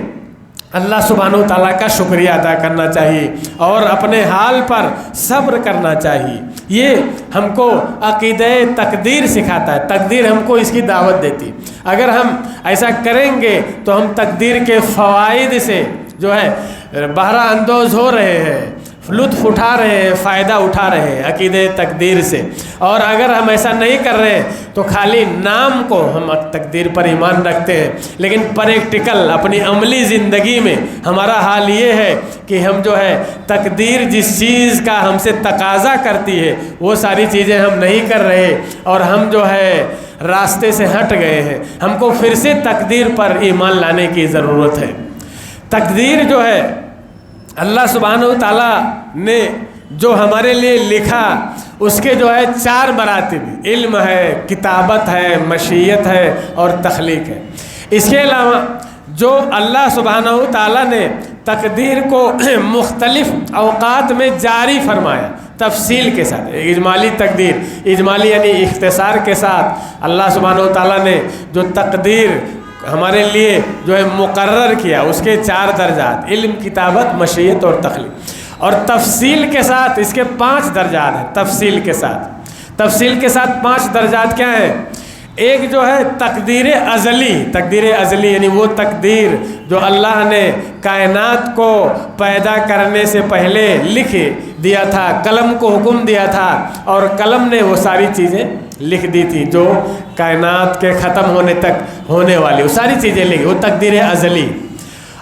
Speaker 1: اللہ سبحانہ و تعالیٰ کا شکریہ ادا کرنا چاہیے اور اپنے حال پر صبر کرنا چاہیے۔ یہ ہم کو عقیدہ تقدیر سکھاتا ہے، تقدیر ہم کو اس کی دعوت دیتی۔ اگر ہم ایسا کریں گے تو ہم تقدیر کے فوائد سے جو ہے بہرہ اندوز ہو رہے ہیں، لطف اٹھا رہے ہیں، فائدہ اٹھا رہے ہیں عقیدہ تقدیر سے۔ اور اگر ہم ایسا نہیں کر رہے تو خالی نام کو ہم تقدیر پر ایمان رکھتے ہیں، لیکن پریکٹیکل اپنی عملی زندگی میں ہمارا حال یہ ہے کہ ہم جو ہے تقدیر جس چیز کا ہم سے تقاضا کرتی ہے وہ ساری چیزیں ہم نہیں کر رہے، اور ہم جو ہے راستے سے ہٹ گئے ہیں۔ ہم کو پھر سے تقدیر پر ایمان لانے کی ضرورت ہے۔ تقدیر جو ہے اللہ سبحانہ و تعالیٰ نے جو ہمارے لیے لکھا اس کے جو ہے 4 مراتب، علم ہے، کتابت ہے، مشیت ہے اور تخلیق ہے۔ اس کے علاوہ جو اللہ سبحانہ و تعالیٰ نے تقدیر کو مختلف اوقات میں جاری فرمایا تفصیل کے ساتھ، اجمالی تقدیر، اجمالی یعنی اختصار کے ساتھ اللہ سبحانہ و تعالیٰ نے جو تقدیر ہمارے لیے جو ہے مقرر کیا اس کے 4 درجات، علم، کتابت، مشیت اور تخلیق، اور تفصیل کے ساتھ اس کے 5 درجات ہیں۔ تفصیل کے ساتھ تفصیل کے ساتھ 5 درجات کیا ہیں؟ ایک جو ہے تقدیر ازلی یعنی وہ تقدیر جو اللہ نے کائنات کو پیدا کرنے سے پہلے لکھ دیا تھا، قلم کو حکم دیا تھا اور قلم نے وہ ساری چیزیں لکھ دی تھی جو کائنات کے ختم ہونے تک ہونے والی، وہ ساری چیزیں لکھی، وہ تقدیر ازلی۔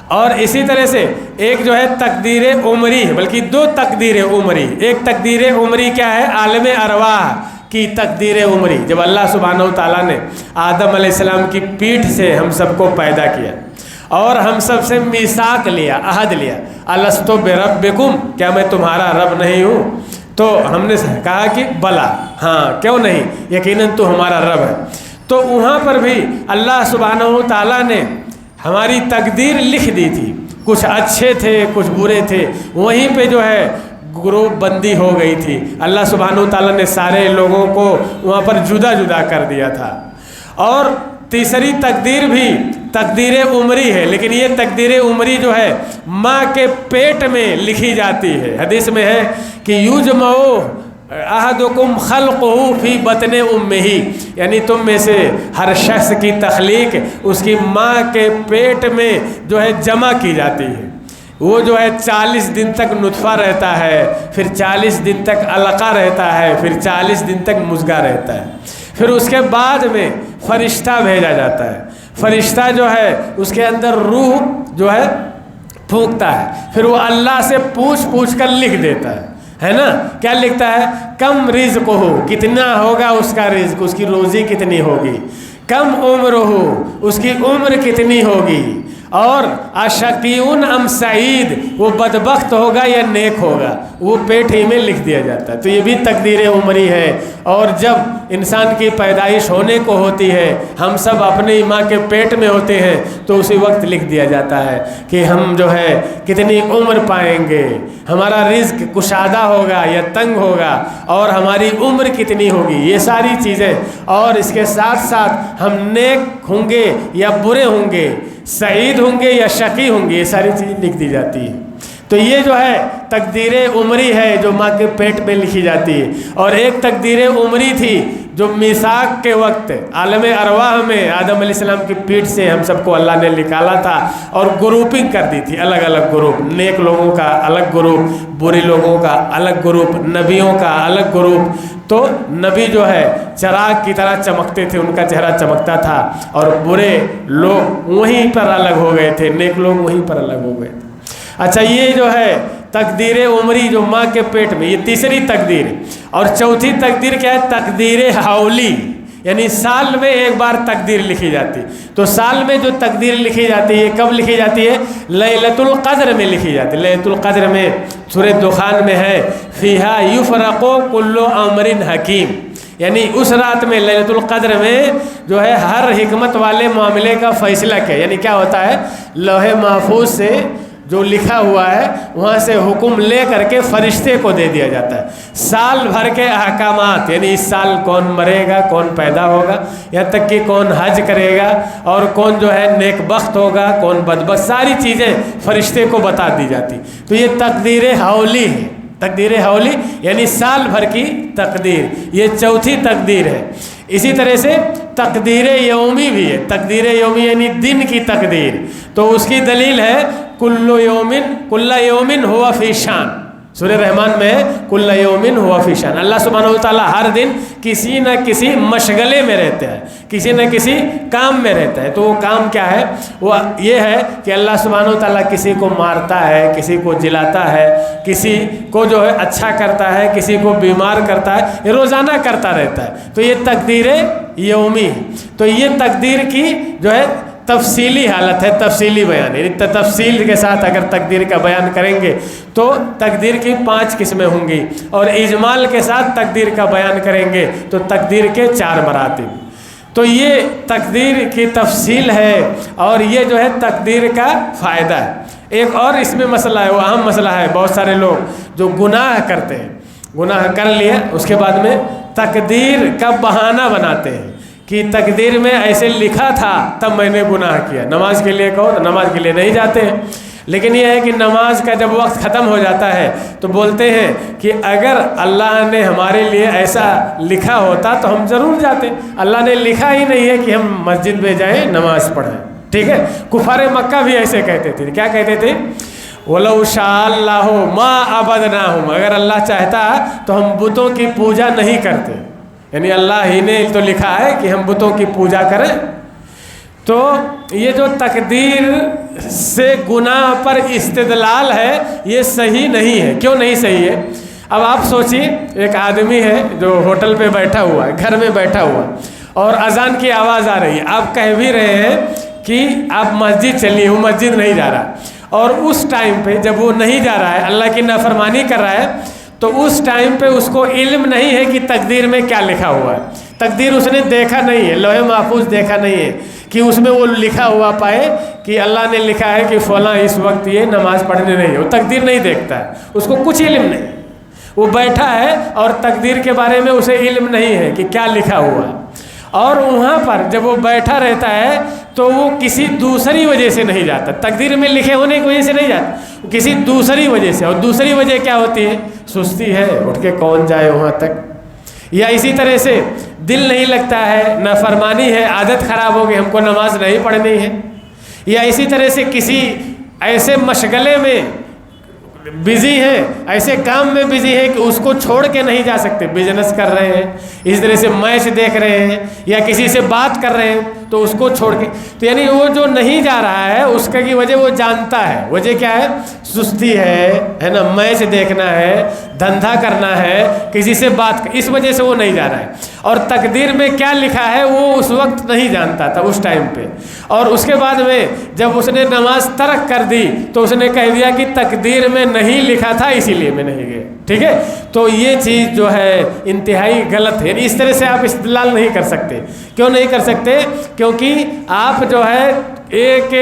Speaker 1: اور اسی طرح سے ایک جو ہے تقدیر عمری، بلکہ 2 تقدیر عمری۔ ایک تقدیر عمری کیا ہے؟ عالم ارواح کی تقدیر عمری، جب اللہ سبحانہ و تعالیٰ نے آدم علیہ السلام کی پیٹھ سے ہم سب کو پیدا کیا اور ہم سب سے میثاق لیا، عہد لیا، الست بربکم، کیا میں تمہارا رب نہیں ہوں؟ تو ہم نے کہا کہ بلا، ہاں کیوں نہیں، یقیناً تو ہمارا رب ہے۔ تو وہاں پر بھی اللہ سبحانہ و تعالیٰ نے ہماری تقدیر لکھ دی تھی، کچھ اچھے تھے کچھ برے تھے، وہیں پہ جو ہے گروپ بندی ہو گئی تھی، اللہ سبحانہ و تعالیٰ نے سارے لوگوں کو وہاں پر جدا جدا کر دیا تھا۔ اور تیسری تقدیر بھی تقدیر عمری ہے، لیکن یہ تقدیر عمری جو ہے ماں کے پیٹ میں لکھی جاتی ہے۔ حدیث میں ہے کہ یجمع احدکم خلقہ فی بطن امہ، یعنی تم میں سے ہر شخص کی تخلیق اس کی ماں کے پیٹ میں جو ہے جمع کی جاتی ہے۔ وہ جو ہے 40 دن تک نطفہ رہتا ہے، پھر 40 دن تک علقہ رہتا ہے، پھر 40 دن تک مضغہ رہتا ہے، پھر اس کے بعد میں فرشتہ بھیجا جاتا ہے۔ فرشتہ جو ہے اس کے اندر روح جو ہے پھونکتا ہے، پھر وہ اللہ سے پوچھ کر لکھ دیتا ہے نا؟ کیا لکھتا ہے؟ کم رزق ہو، کتنا ہوگا اس کا رزق، اس کی روزی کتنی ہوگی، کم عمر ہو، اس کی عمر کتنی ہوگی، اور اشقیون ام سعید، وہ بدبخت ہوگا یا نیک ہوگا، وہ پیٹ ہی میں لکھ دیا جاتا ہے۔ تو یہ بھی تقدیر عمری ہے۔ اور جب انسان کی پیدائش ہونے کو ہوتی ہے، ہم سب اپنی ماں کے پیٹ میں ہوتے ہیں، تو اسی وقت لکھ دیا جاتا ہے کہ ہم جو ہے کتنی عمر پائیں گے، ہمارا رزق کشادہ ہوگا یا تنگ ہوگا، اور ہماری عمر کتنی ہوگی، یہ ساری چیزیں۔ اور اس کے ساتھ ساتھ ہم نیک ہوں گے یا برے ہوں گے، سعید ہوں گے یا شقی ہوں گے، یہ ساری چیزیں لکھ دی جاتی ہیں۔ تو یہ جو ہے تقدیر عمری ہے جو ماں کے پیٹ میں لکھی جاتی ہے۔ اور ایک تقدیر عمری تھی جو میثاق کے وقت عالم ارواح میں آدم علیہ السلام کی پیٹھ سے ہم سب کو اللہ نے نکالا تھا اور گروپنگ کر دی تھی، الگ الگ گروپ، نیک لوگوں کا الگ گروپ، برے لوگوں کا الگ گروپ، نبیوں کا الگ گروپ۔ تو نبی جو ہے چراغ کی طرح چمکتے تھے، ان کا چہرہ چمکتا تھا، اور برے لوگ وہیں پر الگ ہو گئے تھے، نیک لوگ وہیں پر الگ ہو گئے تھے۔ اچھا، یہ جو ہے تقدیر عمری جو ماں کے پیٹ میں، یہ تیسری تقدیر۔ اور چوتھی تقدیر کیا ہے؟ تقدیر حولی، یعنی سال میں ایک بار تقدیر لکھی جاتی۔ تو سال میں جو تقدیر لکھی جاتی ہے کب لکھی جاتی ہے؟ لیلۃ القدر میں لکھی جاتی ہے۔ لیلۃ القدر میں سورہ دخان میں ہے فیہا یفرق کل امر حکیم، یعنی اس رات میں لیلۃ القدر میں جو ہے ہر حکمت والے معاملے کا فیصلہ کیا، یعنی کیا ہوتا ہے؟ لوح محفوظ سے جو لکھا ہوا ہے وہاں سے حکم لے کر کے فرشتے کو دے دیا جاتا ہے، سال بھر کے احکامات، یعنی اس سال کون مرے گا، کون پیدا ہوگا، یہاں تک کہ کون حج کرے گا، اور کون جو ہے نیک بخت ہوگا، کون بدبخت، ساری چیزیں فرشتے کو بتا دی جاتی۔ تو یہ تقدیر حولی ہے، تقدیر حولی یعنی سال بھر کی تقدیر، یہ چوتھی تقدیر ہے۔ اسی طرح سے تقدیر یومی بھی ہے، تقدیر یومی یعنی دن کی تقدیر۔ تو اس کی دلیل ہے کل یومن ہوا فی شان، سورہ رحمان میں ہے کل یومن ہوا فی شان۔ اللہ سبحانہ و تعالیٰ ہر دن کسی نہ کسی مشغلے میں رہتا ہے، کسی نہ کسی کام میں رہتا ہے۔ تو وہ کام کیا ہے؟ وہ یہ ہے کہ اللہ سبحانہ و تعالیٰ کسی کو مارتا ہے، کسی کو جلاتا ہے، کسی کو جو ہے اچھا کرتا ہے، کسی کو بیمار کرتا ہے، یہ روزانہ کرتا رہتا ہے۔ تو یہ تقدیر یومی ہے۔ تو یہ تقدیر کی جو ہے تفصیلی حالت ہے، تفصیلی بیان، یعنی تفصیل کے ساتھ اگر تقدیر کا بیان کریں گے تو تقدیر کی 5 قسمیں ہوں گی، اور اجمال کے ساتھ تقدیر کا بیان کریں گے تو تقدیر کے 4 مراتب۔ تو یہ تقدیر کی تفصیل ہے، اور یہ جو ہے تقدیر کا فائدہ ہے۔ ایک اور اس میں مسئلہ ہے، وہ اہم مسئلہ ہے، بہت سارے لوگ جو گناہ کرتے ہیں، گناہ کر لیا اس کے بعد میں تقدیر کا بہانہ بناتے ہیں کہ تقدیر میں ایسے لکھا تھا تب میں نے گناہ کیا۔ نماز کے لیے کہو تو نماز کے لیے نہیں جاتے ہیں، لیکن یہ ہے کہ نماز کا جب وقت ختم ہو جاتا ہے تو بولتے ہیں کہ اگر اللہ نے ہمارے لیے ایسا لکھا ہوتا تو ہم ضرور جاتے. اللہ نے لکھا ہی نہیں ہے کہ ہم مسجد میں جائیں نماز پڑھیں. ٹھیک ہے. کفار مکہ بھی ایسے کہتے تھے. کیا کہتے تھے؟ وَلَوْ شَاءَ اللَّهُ مَا عَبَدْنَاهُمْ. اگر اللہ چاہتا تو ہم بتوں کی پوجا نہیں کرتے. یعنی اللہ ہی نے تو لکھا ہے کہ ہم بتوں کی پوجا کریں. تو یہ جو تقدیر سے گناہ پر استدلال ہے یہ صحیح نہیں ہے. کیوں نہیں صحیح ہے؟ اب آپ سوچیے ایک آدمی ہے جو ہوٹل پہ بیٹھا ہوا ہے, گھر میں بیٹھا ہوا, اور اذان کی آواز آ رہی ہے. آپ کہہ بھی رہے ہیں کہ آپ مسجد چلیے, وہ مسجد نہیں جا رہا, اور اس ٹائم پہ جب وہ نہیں جا رہا ہے, اللہ کی نافرمانی کر رہا ہے, تو اس ٹائم پہ اس کو علم نہیں ہے کہ تقدیر میں کیا لکھا ہوا ہے. تقدیر اس نے دیکھا نہیں ہے, لوح محفوظ دیکھا نہیں ہے کہ اس میں وہ لکھا ہوا پائے کہ اللہ نے لکھا ہے کہ فلاں اس وقت یہ نماز پڑھنے نہیں ہے. وہ تقدیر نہیں دیکھتا ہے, اس کو کچھ علم نہیں. وہ بیٹھا ہے اور تقدیر کے بارے میں اسے علم نہیں ہے کہ کیا لکھا ہوا ہے. اور وہاں پر جب وہ بیٹھا رہتا ہے تو وہ کسی دوسری وجہ سے نہیں جاتا. تقدیر میں لکھے ہونے کی وجہ سے نہیں جاتا, وہ کسی دوسری وجہ سے. اور دوسری وجہ کیا ہوتی ہے؟ سستی ہے, اٹھ کے کون جائے وہاں تک. یا اسی طرح سے دل نہیں لگتا ہے, نافرمانی ہے, عادت خراب ہو گئی, ہم کو نماز نہیں پڑھنی ہے. یا اسی طرح سے کسی ایسے مشغلے میں بزی ہیں, ایسے کام میں بزی ہے کہ اس کو چھوڑ کے نہیں جا سکتے. بزنس کر رہے ہیں, اس طرح سے میچ دیکھ رہے ہیں, یا کسی سے بات کر رہے ہیں تو اس کو چھوڑ کے. تو یعنی وہ جو نہیں جا رہا ہے اس کی وجہ وہ جانتا ہے. وجہ کیا ہے؟ سستی ہے نا, میچ دیکھنا ہے, دھندا کرنا ہے, کسی سے بات, اس وجہ سے وہ نہیں جا رہا ہے. اور تقدیر میں کیا لکھا ہے وہ اس وقت نہیں جانتا تھا اس ٹائم پہ. اور اس کے بعد میں جب اس نے نماز ترک کر دی تو اس نے کہہ دیا کہ تقدیر میں نہیں لکھا تھا اسی لیے میں نہیں گیا. ٹھیک ہے. تو یہ چیز جو ہے انتہائی غلط ہے. اس طرح سے آپ استدلال نہیں کر سکتے. کیوں نہیں کر سکتے؟ کیونکہ آپ جو ہے ایک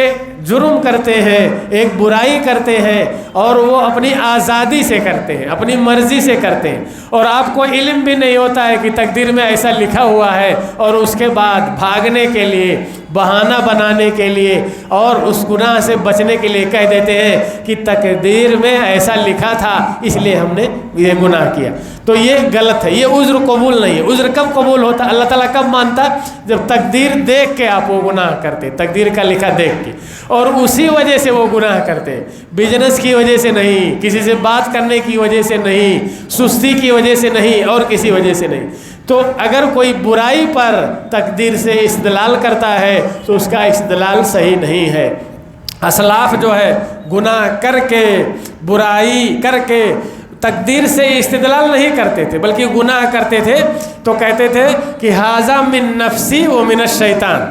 Speaker 1: جرم کرتے ہیں, ایک برائی کرتے ہیں, اور وہ اپنی آزادی سے کرتے ہیں, اپنی مرضی سے کرتے ہیں, اور آپ کو علم بھی نہیں ہوتا ہے کہ تقدیر میں ایسا لکھا ہوا ہے, اور اس کے بعد بھاگنے کے لیے, بہانہ بنانے کے لیے, اور اس گناہ سے بچنے کے لیے کہہ دیتے ہیں کہ تقدیر میں ایسا لکھا تھا اس لیے ہم نے یہ گناہ کیا. تو یہ غلط ہے. یہ عذر قبول نہیں ہے. عذر کب قبول ہوتا؟ اللہ تعالیٰ کب مانتا؟ جب تقدیر دیکھ کے آپ وہ گناہ کرتے, تقدیر کا لکھا دیکھ کے, اور اسی وجہ سے وہ گناہ کرتے. بزنس کی وجہ سے نہیں, کسی سے بات کرنے کی وجہ سے نہیں, سستی کی وجہ سے نہیں, اور کسی وجہ سے نہیں. تو اگر کوئی برائی پر تقدیر سے استدلال کرتا ہے تو اس کا استدلال صحیح نہیں ہے. اسلاف جو ہے گناہ کر کے, برائی کر کے تقدیر سے استدلال نہیں کرتے تھے, بلکہ گناہ کرتے تھے تو کہتے تھے کہ ھذا من نفسی و من الشیطان,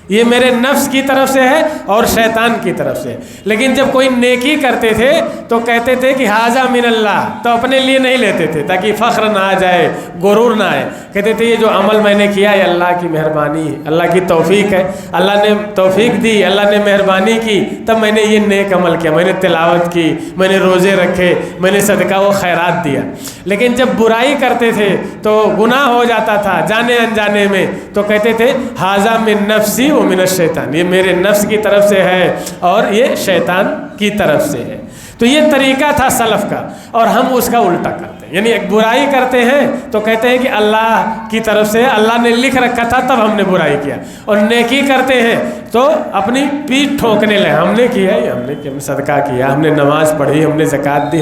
Speaker 1: یہ میرے نفس کی طرف سے ہے اور شیطان کی طرف سے. لیکن جب کوئی نیکی کرتے تھے تو کہتے تھے کہ ھذا من اللہ, تو اپنے لیے نہیں لیتے تھے تاکہ فخر نہ آ جائے, غرور نہ آئے. کہتے تھے یہ جو عمل میں نے کیا ہے اللہ کی مہربانی, اللہ کی توفیق ہے, اللہ نے توفیق دی, اللہ نے مہربانی کی, تب میں نے یہ نیک عمل کیا, میں نے تلاوت کی, میں نے روزے رکھے, میں نے صدقہ و خیرات دیا. لیکن جب برائی کرتے تھے تو گناہ ہو جاتا تھا جانے انجانے میں, تو کہتے تھے ھذا من نفسی و من الشیطان, یہ میرے نفس کی طرف سے ہے اور یہ شیطان کی طرف سے ہے. تو یہ طریقہ تھا سلف کا, اور ہم اس کا الٹا کرتے ہیں. یعنی ایک برائی کرتے ہیں تو کہتے ہیں کہ اللہ کی طرف سے, اللہ نے لکھ رکھا تھا تب ہم نے برائی کیا. اور نیکی کرتے ہیں تو اپنی پیٹھ ٹھوکنے لگے, ہم نے کیا, ہم نے صدقہ کیا, ہم نے نماز پڑھی, ہم نے زکوٰۃ دی.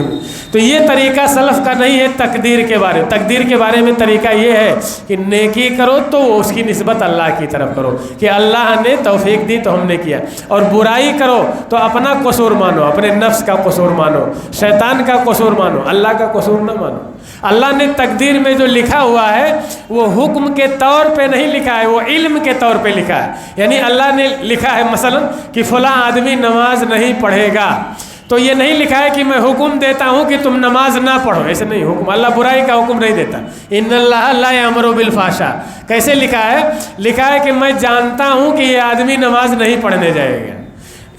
Speaker 1: تو یہ طریقہ سلف کا نہیں ہے. تقدیر کے بارے تقدیر کے بارے میں طریقہ یہ ہے کہ نیکی کرو تو اس کی نسبت اللہ کی طرف کرو کہ اللہ نے توفیق دی تو ہم نے کیا, اور برائی کرو تو اپنا قصور مانو, اپنے نفس کا قصور مانو, شیطان کا قصور مانو, اللہ کا قصور نہ مانو. اللہ نے تقدیر میں جو لکھا ہوا ہے وہ حکم کے طور پہ نہیں لکھا ہے, وہ علم کے طور پہ لکھا ہے. یعنی اللہ نے لکھا ہے مثلا کہ فلاں آدمی نماز نہیں پڑھے گا, تو یہ نہیں لکھا ہے کہ میں حکم دیتا ہوں کہ تم نماز نہ پڑھو. ایسے نہیں, حکم, اللہ برائی کا حکم نہیں دیتا. ان اللہ لا یامر بالفحشاء, کیسے لکھا ہے؟ لکھا ہے کہ میں جانتا ہوں کہ یہ آدمی نماز نہیں پڑھنے جائے گا,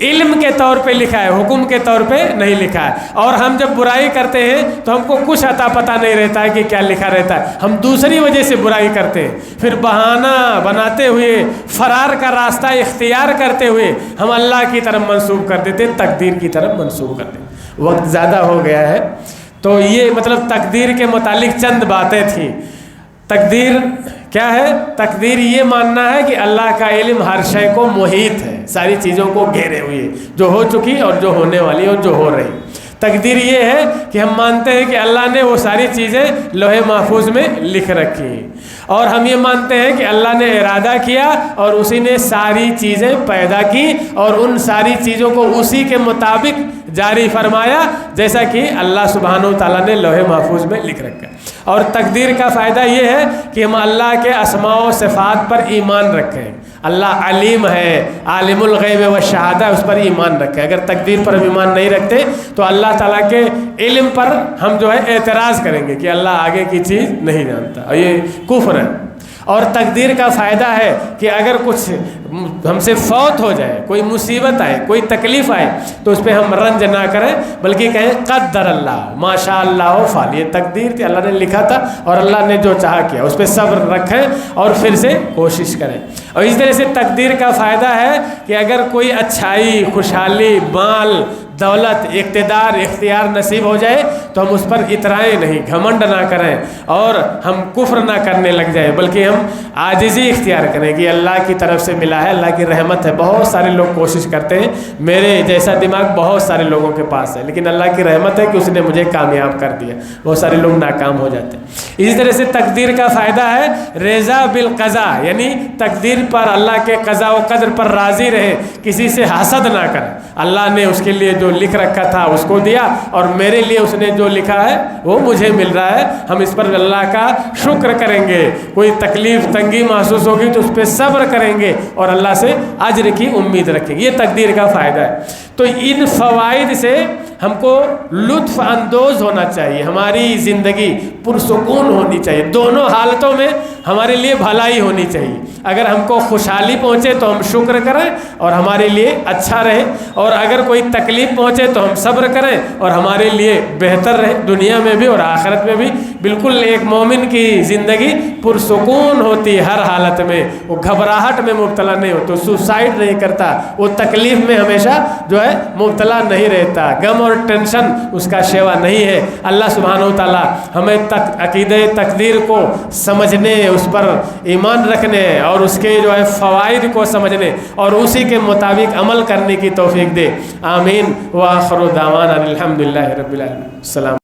Speaker 1: علم کے طور پہ لکھا ہے، حکم کے طور پہ نہیں لکھا ہے۔ اور ہم جب برائی کرتے ہیں تو ہم کو کچھ عطا پتہ نہیں رہتا ہے کہ کیا لکھا رہتا ہے، ہم دوسری وجہ سے برائی کرتے ہیں، پھر بہانہ بناتے ہوئے، فرار کا راستہ اختیار کرتے ہوئے ہم اللہ کی طرف منسوب کر دیتے ہیں، تقدیر کی طرف منسوب کر دیتے ہیں۔ وقت زیادہ ہو گیا ہے، تو یہ مطلب تقدیر کے متعلق چند باتیں تھیں۔ تقدیر کیا ہے؟ تقدیر یہ ماننا ہے کہ اللہ کا علم ہر شے کو محیط ہے، ساری چیزوں کو گھیرے ہوئے، جو ہو چکی اور جو ہونے والی اور جو ہو رہی۔ تقدیر یہ ہے کہ ہم مانتے ہیں کہ اللہ نے وہ ساری چیزیں لوح محفوظ میں لکھ رکھی، اور ہم یہ مانتے ہیں کہ اللہ نے ارادہ کیا اور اسی نے ساری چیزیں پیدا کی اور ان ساری چیزوں کو اسی کے مطابق جاری فرمایا جیسا کہ اللہ سبحانہ و تعالیٰ نے لوح محفوظ میں لکھ رکھا۔ اور تقدیر کا فائدہ یہ ہے کہ ہم اللہ کے اسماء و صفات پر ایمان رکھیں۔ اللہ علیم ہے، عالم الغیب و شہادہ، اس پر ایمان رکھیں۔ اگر تقدیر پر ہم ایمان نہیں رکھتے تو اللہ تعالیٰ کے علم پر ہم جو ہے اعتراض کریں گے کہ اللہ آگے کی چیز نہیں جانتا، اور یہ کفر ہے۔ اور تقدیر کا فائدہ ہے کہ اگر کچھ ہم سے فوت ہو جائے، کوئی مصیبت آئے، کوئی تکلیف آئے، تو اس پہ ہم رنج نہ کریں، بلکہ کہیں قدر اللہ ما شاء اللہ فعل، یہ تقدیر تھی، اللہ نے لکھا تھا اور اللہ نے جو چاہا کیا، اس پہ صبر رکھیں اور پھر سے کوشش کریں۔ اور اس طرح سے تقدیر کا فائدہ ہے کہ اگر کوئی اچھائی، خوشحالی، مال، دولت، اقتدار، اختیار نصیب ہو جائے تو ہم اس پر اترائیں نہیں، گھمنڈ نہ کریں اور ہم کفر نہ کرنے لگ جائیں، بلکہ ہم عاجزی اختیار کریں کہ اللہ کی طرف سے ملا ہے، اللہ کی رحمت ہے۔ بہت سارے لوگ کوشش کرتے ہیں، میرے جیسا دماغ بہت سارے لوگوں کے پاس ہے، لیکن اللہ کی رحمت ہے کہ اس نے مجھے کامیاب کر دیا، بہت سارے لوگ ناکام ہو جاتے ہیں۔ اسی طرح سے تقدیر کا فائدہ ہے رضا بالقضاء، یعنی تقدیر پر، اللہ کے قضاء و قدر پر راضی رہیں، کسی سے حسد نہ کریں۔ اللہ نے اس کے لیے جو لکھ رکھا تھا اس کو دیا، اور میرے لیے اس نے جو لکھا ہے وہ مجھے مل رہا ہے، ہم اس پر اللہ کا شکر کریں گے۔ کوئی تکلیف تنگی محسوس ہوگی تو اس پہ صبر کریں گے اور اللہ سے اجر کی امید رکھیں گے، یہ تقدیر کا فائدہ ہے۔ تو ان فوائد سے ہم کو لطف اندوز ہونا چاہیے، ہماری زندگی پرسکون ہونی چاہیے، دونوں حالتوں میں ہمارے لیے بھلائی ہونی چاہیے۔ اگر ہم کو خوشحالی پہنچے تو ہم شکر کریں اور ہمارے لیے اچھا رہے، اور اگر کوئی تکلیف پہنچے تو ہم صبر کریں اور ہمارے لیے بہتر رہے، دنیا میں بھی اور آخرت میں بھی۔ بالکل ایک مومن کی زندگی پرسکون ہوتی ہے ہر حالت میں، وہ گھبراہٹ میں مبتلا نہیں ہوتا، سوسائڈ نہیں کرتا، وہ تکلیف میں ہمیشہ جو ہے مبتلا نہیں رہتا، غم اور ٹینشن اس کا شیوا نہیں ہے۔ اللہ سبحانہ و تعالیٰ ہمیں عقیدہ تقدیر کو سمجھنے، اس پر ایمان رکھنے اور اس کے جو ہے فوائد کو سمجھنے اور اسی کے مطابق عمل کرنے کی توفیق دے، آمین۔ وآخر دعوانا الحمدللہ رب العالمین۔ السلام۔